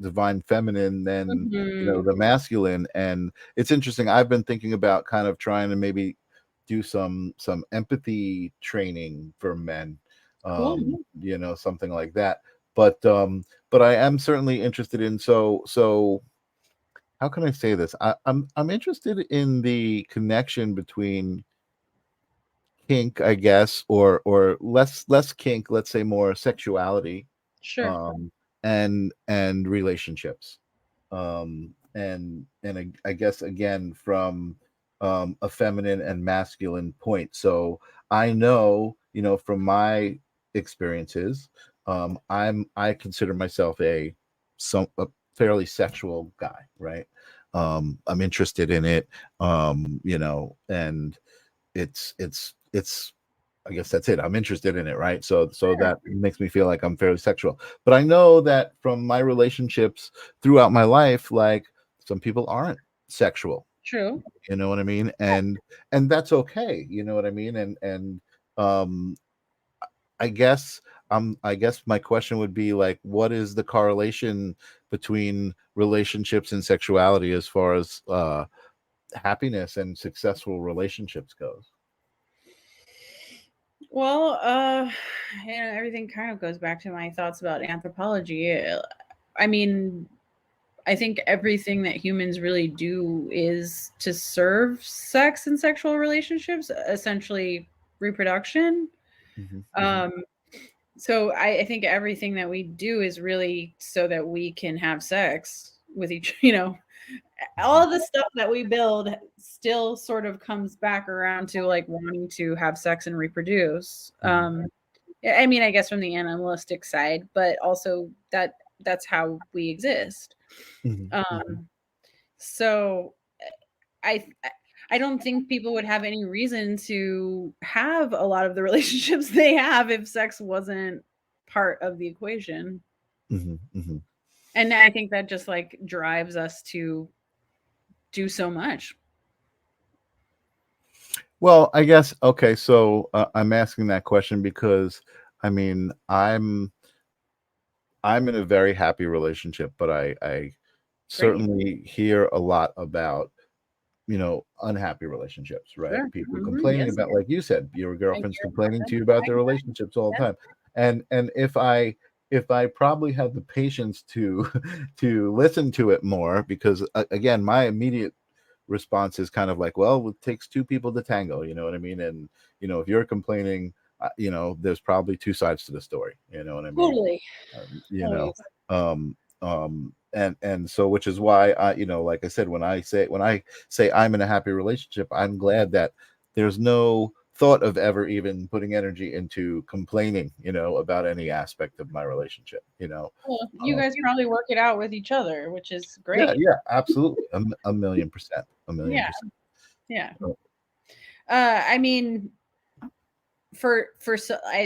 divine feminine than the masculine. And it's interesting. I've been thinking about kind of trying to maybe do some empathy training for men, something like that. But I am certainly interested in so how can I say this? I'm interested in the connection between kink, I guess, or less kink, let's say more sexuality, and relationships, and I guess again from a feminine and masculine point. So I know, from my experiences, I consider myself a fairly sexual guy, right? I'm interested in it, and it's I guess that's it. I'm interested in it, right? So that makes me feel like I'm fairly sexual. But I know that from my relationships throughout my life, like some people aren't sexual. True. You know what I mean? And that's okay. You know what I mean? And I guess my question would be like, what is the correlation between relationships and sexuality as far as happiness and successful relationships goes? Well, everything kind of goes back to my thoughts about anthropology. I mean, I think everything that humans really do is to serve sex and sexual relationships, essentially reproduction. So I think everything that we do is really so that we can have sex with each, all the stuff that we build still sort of comes back around to like wanting to have sex and reproduce. I mean, I guess from the animalistic side, but also that's how we exist. So I don't think people would have any reason to have a lot of the relationships they have if sex wasn't part of the equation. And I think that just like drives us to do so much. Well, I guess, okay, so I'm asking that question because I mean, I'm in a very happy relationship, but I certainly hear a lot about unhappy relationships, right? People complaining about, like you said, your girlfriend's complaining to you about their relationships all the time. And if I probably had the patience to listen to it more, because again, my immediate response is kind of like, well, it takes two people to tango, you know what I mean? And if you're complaining, there's probably two sides to the story, you know what I mean? Totally. And so, which is why like I said, when I say I'm in a happy relationship, I'm glad that there's no thought of ever even putting energy into complaining, about any aspect of my relationship, Well, you guys probably work it out with each other, which is great. Yeah, absolutely. A million percent. Yeah. I mean, for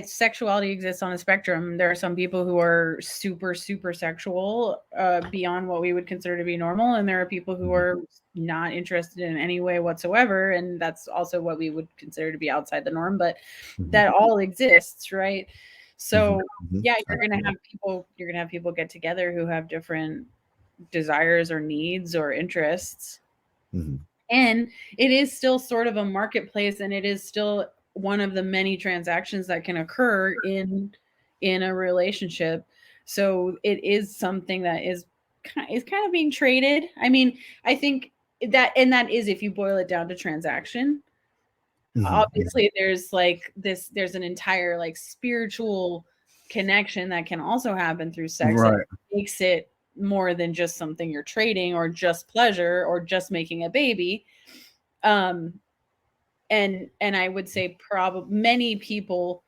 sexuality exists on a spectrum. There are some people who are super sexual, beyond what we would consider to be normal, and there are people who are not interested in any way whatsoever, and that's also what we would consider to be outside the norm, but that all exists, right? So yeah, you're gonna have people get together who have different desires or needs or interests. And it is still sort of a marketplace, and it is still one of the many transactions that can occur in a relationship. So it is something that is kind of being traded. I mean, I think that is, if you boil it down to transaction, obviously there's like there's an entire like spiritual connection that can also happen through sex. Right. It makes it more than just something you're trading or just pleasure or just making a baby. And I would say probably many people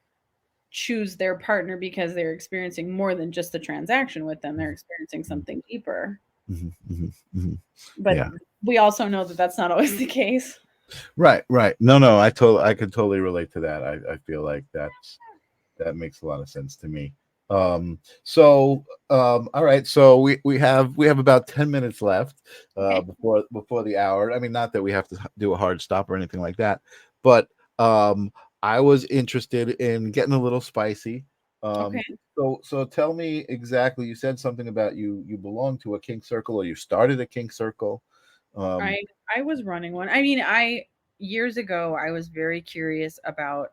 choose their partner because they're experiencing more than just the transaction with them. They're experiencing something deeper. But we also know that that's not always the case. Right. No, I could totally relate to that. I feel like that makes a lot of sense to me. All right, so we have about 10 minutes left before the hour. I mean, not that we have to do a hard stop or anything like that, but I was interested in getting a little spicy. So tell me exactly, you said something about you belong to a kink circle, or you started a kink circle. I was running one. I mean, years ago I was very curious about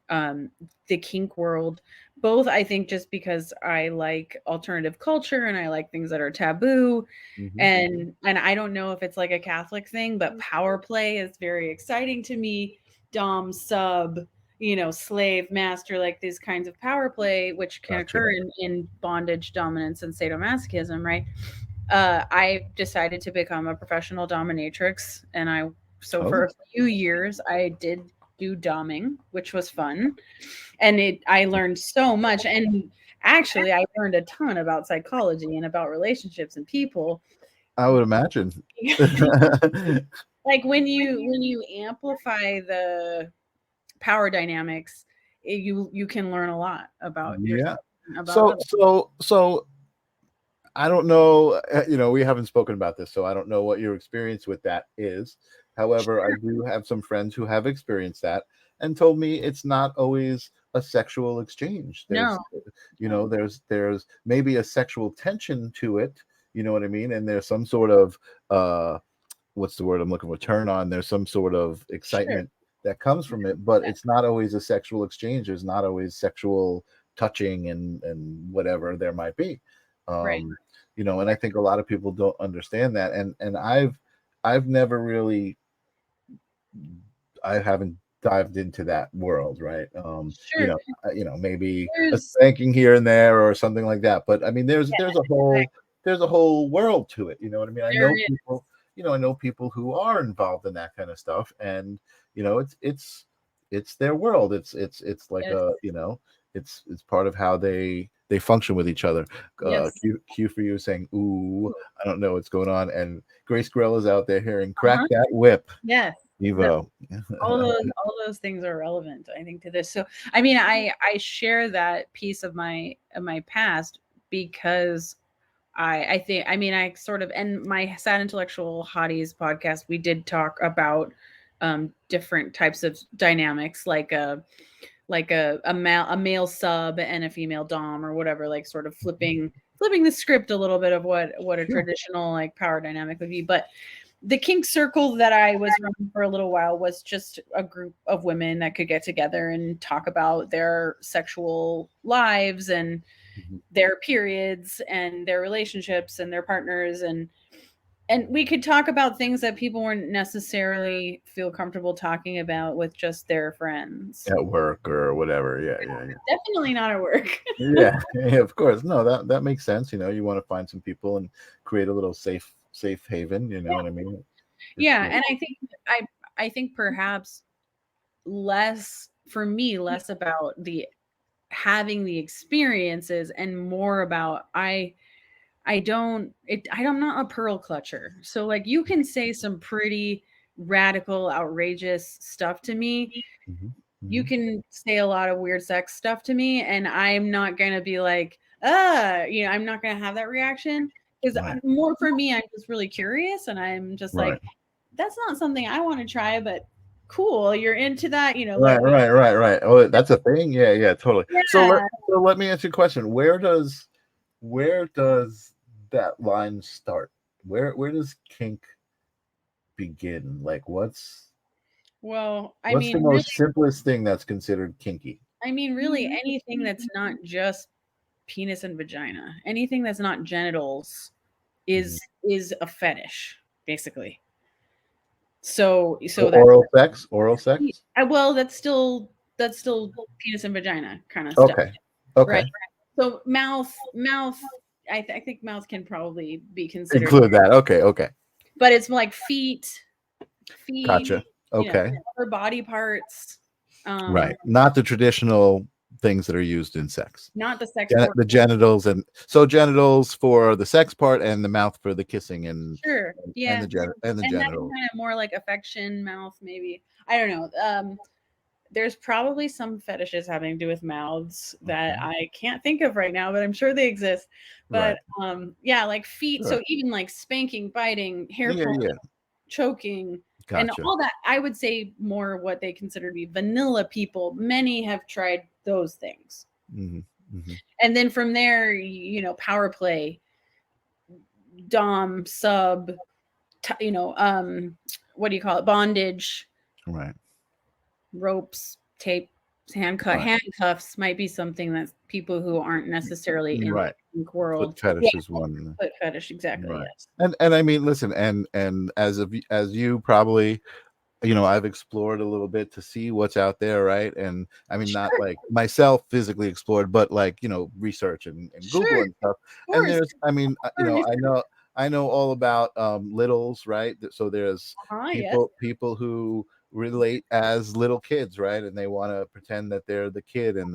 the kink world, both I think just because I like alternative culture and I like things that are taboo. And I don't know if it's like a Catholic thing, but power play is very exciting to me. Dom, sub, slave, master, like these kinds of power play, which can occur in bondage, dominance, and sadomasochism, right? I decided to become a professional dominatrix, and for a few years I did do doming, which was fun, and I learned so much. And actually, I learned a ton about psychology and about relationships and people. I would imagine. Like when you amplify the power dynamics, you can learn a lot about yourself. So I don't know, we haven't spoken about this, so I don't know what your experience with that is. However, I do have some friends who have experienced that and told me it's not always a sexual exchange. There's maybe a sexual tension to it, you know what I mean? And there's some sort of what's the word I'm looking for? Turn on. There's some sort of excitement that comes from it, but it's not always a sexual exchange. There's not always sexual touching and whatever there might be. And I think a lot of people don't understand that. And I've never really, I haven't dived into that world, right? Maybe a spanking here and there or something like that. But I mean, there's a whole world to it. You know what I mean? I know people who are involved in that kind of stuff, and it's their world. It's like it's part of how they function with each other. Q for you saying, "Ooh, I don't know what's going on." And Grace Grell is out there hearing "Crack That Whip." Yes, Evo. all those things are relevant, I think, to this. So, I mean, I share that piece of my past because I think, I mean, I sort of, and my Sad Intellectual Hotties podcast, we did talk about different types of dynamics, like a male sub and a female dom, or whatever, like sort of flipping the script a little bit of what a traditional like power dynamic would be. But the kink circle that I was running for a little while was just a group of women that could get together and talk about their sexual lives and their periods and their relationships and their partners, and we could talk about things that people weren't necessarily feel comfortable talking about with just their friends at work or whatever. Yeah. Definitely not at work. yeah, of course. No, that makes sense. You want to find some people and create a little safe haven. You know what I mean? And I think perhaps less about the having the experiences and more about I'm not a pearl clutcher. So like you can say some pretty radical, outrageous stuff to me. You can say a lot of weird sex stuff to me, and I'm not going to be like, I'm not going to have that reaction, because more for me, I'm just really curious, and I'm just like, that's not something I want to try, but cool, you're into that, Right. Oh, that's a thing. Yeah, totally. Yeah. So let me ask you a question. Where does that line start? Where does kink begin? Like, what's I the mean, most simplest thing that's considered kinky? really anything that's not just penis and vagina, anything that's not genitals is a fetish, basically. So Oral sex. well, that's still penis and vagina kind of stuff. Okay. Right. So mouth, I think mouth can probably be considered. Include that. Okay. But it's like feet. Gotcha. Okay. Other body parts. Right. Not the traditional things that are used in sex. Not the sex. The genitals, and so genitals for the sex part and the mouth for the kissing and sure. Yeah. And the genital. Kind of more like affection, mouth, maybe. I don't know. There's probably some fetishes having to do with mouths that I can't think of right now, but I'm sure they exist. But yeah, like feet. Sure. So even like spanking, biting, hair pulling, choking, and all that, I would say more what they consider to be vanilla people. Many have tried those things. And then from there, power play, dom, sub, what do you call it? Bondage. Right. Ropes, tape, handcuffs might be something that people who aren't necessarily in the kink world. Foot fetish is one. Foot fetish, exactly. Right. Yes. And I mean, listen, and as you probably, I've explored a little bit to see what's out there, right? And I mean, not like myself physically explored, but like research and Google and stuff. And there's, I mean, I know all about littles, right? So there's people who relate as little kids, right? And they want to pretend that they're the kid and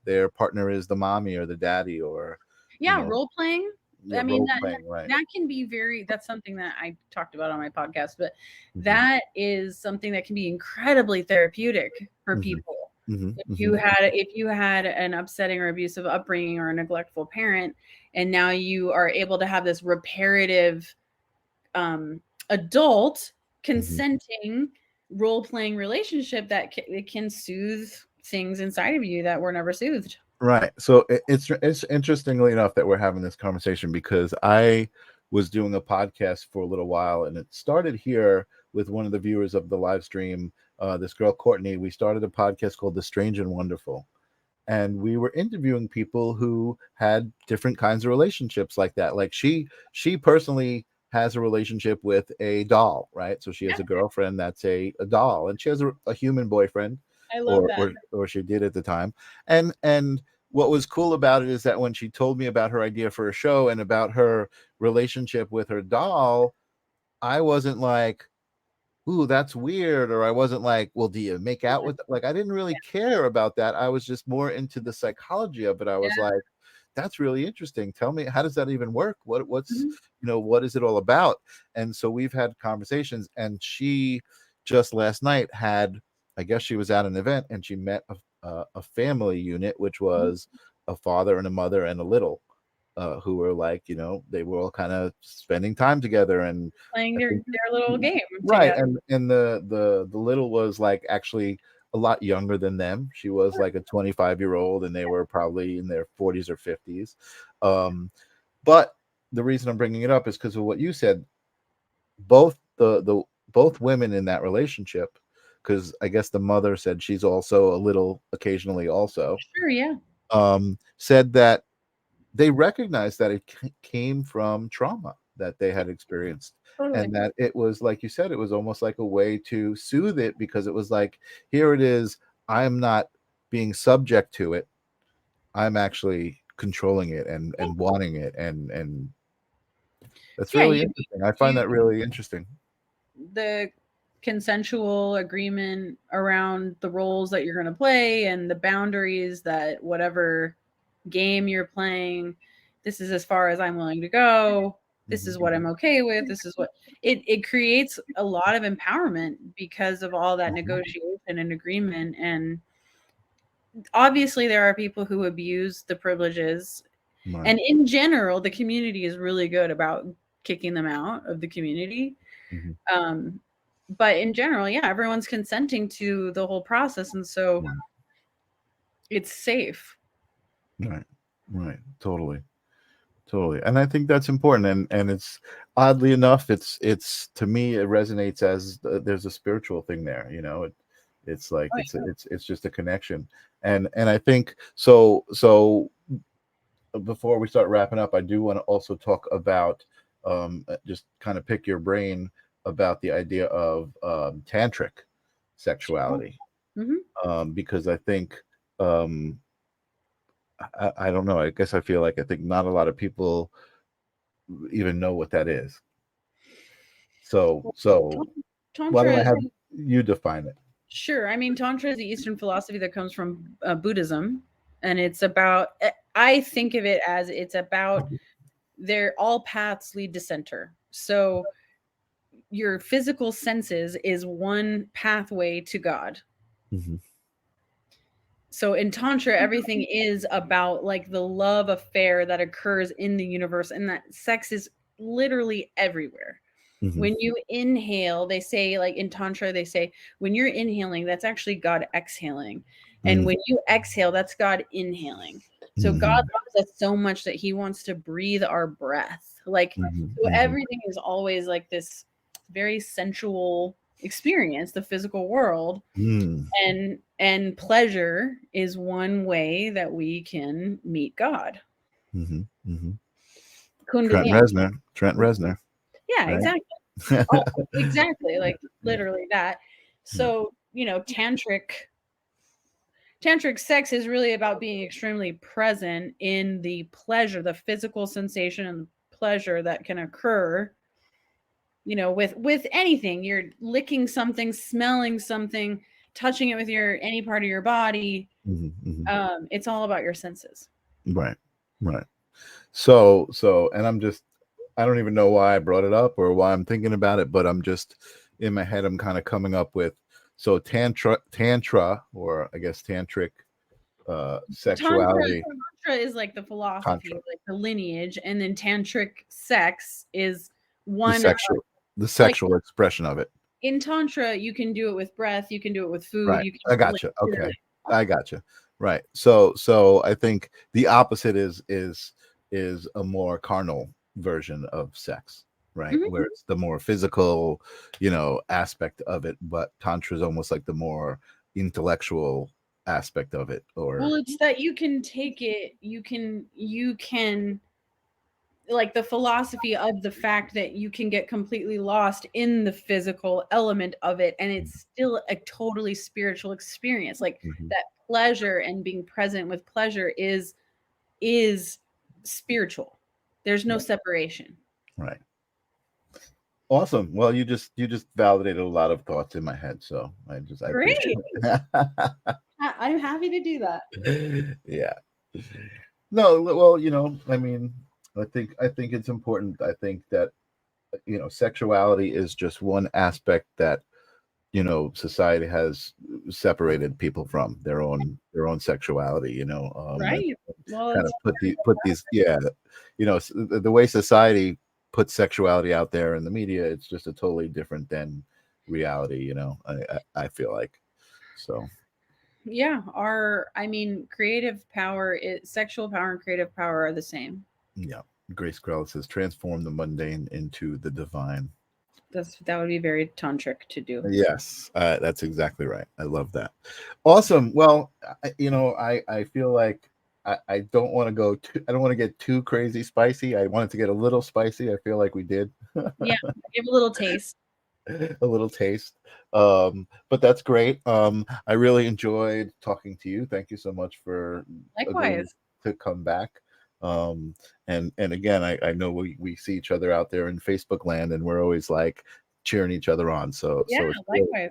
their partner is the mommy or the daddy, or role playing. I mean, that can be that's something that I talked about on my podcast, but that is something that can be incredibly therapeutic for people. If you had an upsetting or abusive upbringing or a neglectful parent, and now you are able to have this reparative adult consenting role-playing relationship that it can soothe things inside of you that were never soothed. Right. So it's interestingly enough that we're having this conversation, because I was doing a podcast for a little while, and it started here with one of the viewers of the live stream, this girl Courtney. We started a podcast called The Strange and Wonderful, and we were interviewing people who had different kinds of relationships like that. Like she personally has a relationship with a doll, right? So she has a girlfriend that's a doll, and she has a human boyfriend. I love that. Or she did at the time. And what was cool about it is that when she told me about her idea for a show and about her relationship with her doll, I wasn't like, ooh, that's weird. Or I wasn't like, well, do you make out with, like, I didn't really care about that. I was just more into the psychology of it. I was like, that's really interesting. Tell me, how does that even work? What's what is it all about? And so we've had conversations, and she just last night had, I guess she was at an event, and she met a family unit, which was a father and a mother and a little, who were like, they were all kind of spending time together and playing their little game. Right. And the little was like actually a lot younger than them. She was like a 25-year-old, and they were probably in their 40s or 50s. But the reason I'm bringing it up is because of what you said. Both both women in that relationship, because I guess the mother said she's also a little occasionally also. Sure, yeah. Said that they recognized that it came from trauma that they had experienced. Totally. And that it was, like you said, it was almost like a way to soothe it, because it was like, here it is. I'm not being subject to it. I'm actually controlling it and wanting it. And that's really interesting. I find that really interesting. The consensual agreement around the roles that you're going to play and the boundaries that whatever game you're playing, this is as far as I'm willing to go. This is what I'm okay with. This is what it creates a lot of empowerment because of all that negotiation and agreement. And obviously there are people who abuse the privileges. Right. And in general, the community is really good about kicking them out of the community. but in general, yeah, everyone's consenting to the whole process, and so it's safe. Right. Totally. And I think that's important. And it's oddly enough, it's to me, it resonates as there's a spiritual thing there. It's like it's just a connection. And I think so. Before we start wrapping up, I do want to also talk about just kind of pick your brain about the idea of tantric sexuality, because I think I don't know. I guess I feel like I think not a lot of people even know what that is. So why don't I Tantra have you define it? Sure. I mean, Tantra is the Eastern philosophy that comes from Buddhism. And it's about, I think of it as it's about all paths lead to center. So your physical senses is one pathway to God. So in Tantra, everything is about like the love affair that occurs in the universe, and that sex is literally everywhere. When you inhale, they say, like in Tantra, they say, when you're inhaling, that's actually God exhaling. And when you exhale, that's God inhaling. So God loves us so much that he wants to breathe our breath. Like, so everything is always like this very sensual experience, the physical world. And pleasure is one way that we can meet God. Trent Reznor. Yeah, right? Exactly. Oh, exactly. Like literally that. So, tantric sex is really about being extremely present in the pleasure, the physical sensation and pleasure that can occur, with anything. You're licking something, smelling something, touching it with any part of your body. It's all about your senses. Right. So, and I don't even know why I brought it up or why I'm thinking about it, but I'm just in my head, I'm kind of coming up with, so tantra, or I guess tantric sexuality. Tantra is like the philosophy, like the lineage, and then tantric sex is one the sexual expression of it. In Tantra, you can do it with breath, you can do it with food. Right. I gotcha. Okay. I gotcha. Right. So I think the opposite is a more carnal version of sex, right? Where it's the more physical, aspect of it, but Tantra is almost like the more intellectual aspect of it. Or it's that you can take it, you can like the philosophy of the fact that you can get completely lost in the physical element of it, and it's still a totally spiritual experience. Like that pleasure and being present with pleasure is spiritual. There's no separation. Right. Awesome. Well, you just validated a lot of thoughts in my head, so I Great. appreciate it. I'm happy to do that. Yeah. No, well, I mean, I think it's important. I think that sexuality is just one aspect that society has separated people from their own sexuality. Right. Well, kind of put these the way society puts sexuality out there in the media, it's just a totally different than reality. I feel like so. Yeah, creative power, sexual power and creative power are the same. Yeah. Grace Grell says, transform the mundane into the divine. That would be very tantric to do. Yes, that's exactly right. I love that. Awesome. Well, I feel like I don't want to I don't want to get too crazy spicy. I wanted to get a little spicy. I feel like we did. Yeah, give a little taste. A little taste. But that's great. I really enjoyed talking to you. Thank you so much for likewise to come back. And again, I know we see each other out there in Facebook land, and we're always like cheering each other on. So yeah, likewise.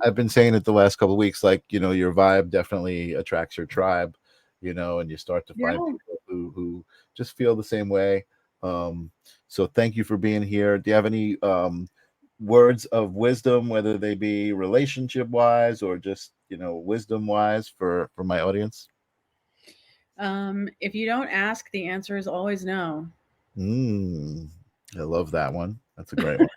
I've been saying it the last couple of weeks, like your vibe definitely attracts your tribe, and you start to find people who just feel the same way. So thank you for being here. Do you have any words of wisdom, whether they be relationship wise or just wisdom wise for my audience? If you don't ask, the answer is always no. I love that one. That's a great one.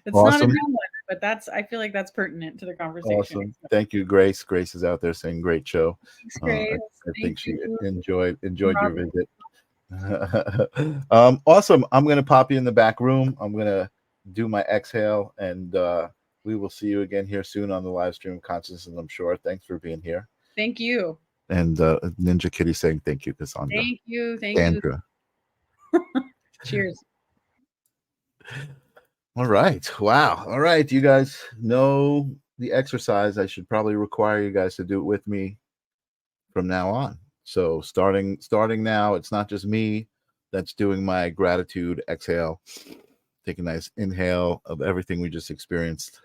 It's awesome. Not a dumb one. but I feel like that's pertinent to the conversation. Awesome. Thank you, Grace. Grace is out there saying great show. Thanks, Grace. I think she you. enjoyed your visit. Awesome. I'm gonna pop you in the back room. I'm gonna do my exhale, and we will see you again here soon on the live stream of consciousness, I'm sure. Thanks for being here. Thank you. And Ninja Kitty saying thank you, Cassandra. Thank you. Sandra. Cheers. All right. Wow. All right. You guys know the exercise. I should probably require you guys to do it with me from now on. So starting now, it's not just me that's doing my gratitude exhale. Take a nice inhale of everything we just experienced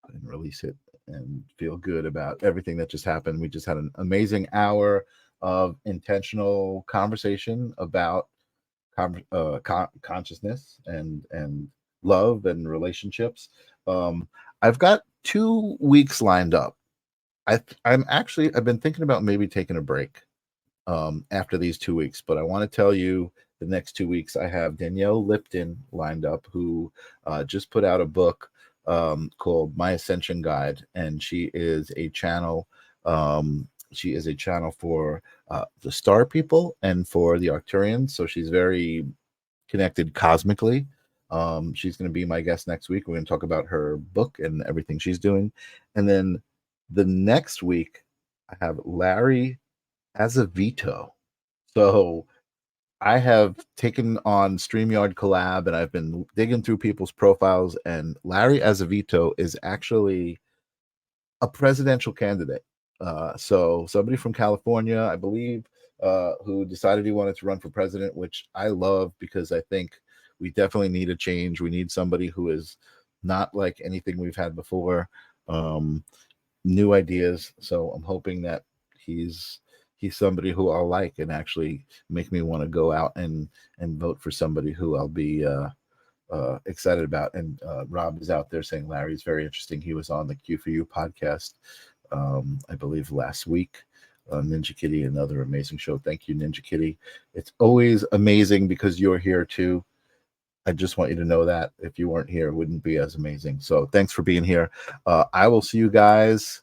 and release it and feel good about everything that just happened. We just had an amazing hour of intentional conversation about consciousness and love and relationships. I've got 2 weeks lined up. I've been thinking about maybe taking a break after these 2 weeks, but I want to tell you the next 2 weeks I have Danielle Lipton lined up, who just put out a book called My Ascension Guide, and she is a channel. She is a channel for the star people and for the Arcturians. So she's very connected cosmically. She's going to be my guest next week. We're going to talk about her book and everything she's doing. And then the next week, I have Larry Azavito. So I have taken on StreamYard Collab, and I've been digging through people's profiles. And Larry Azavito is actually a presidential candidate. So somebody from California, I believe, who decided he wanted to run for president, which I love because I think we definitely need a change. We need somebody who is not like anything we've had before, new ideas. So I'm hoping that he's somebody who I'll like and actually make me want to go out and vote for somebody who I'll be excited about. And Rob is out there saying Larry's very interesting. He was on the Q for You podcast, I believe last week. Ninja Kitty, another amazing show. Thank you, Ninja Kitty. It's always amazing because you're here too. I just want you to know that if you weren't here, it wouldn't be as amazing. So thanks for being here. I will see you guys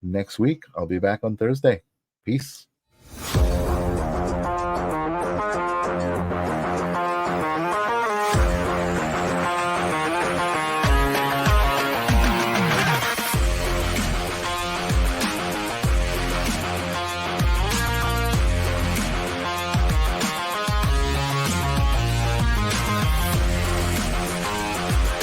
next week. I'll be back on Thursday. Peace.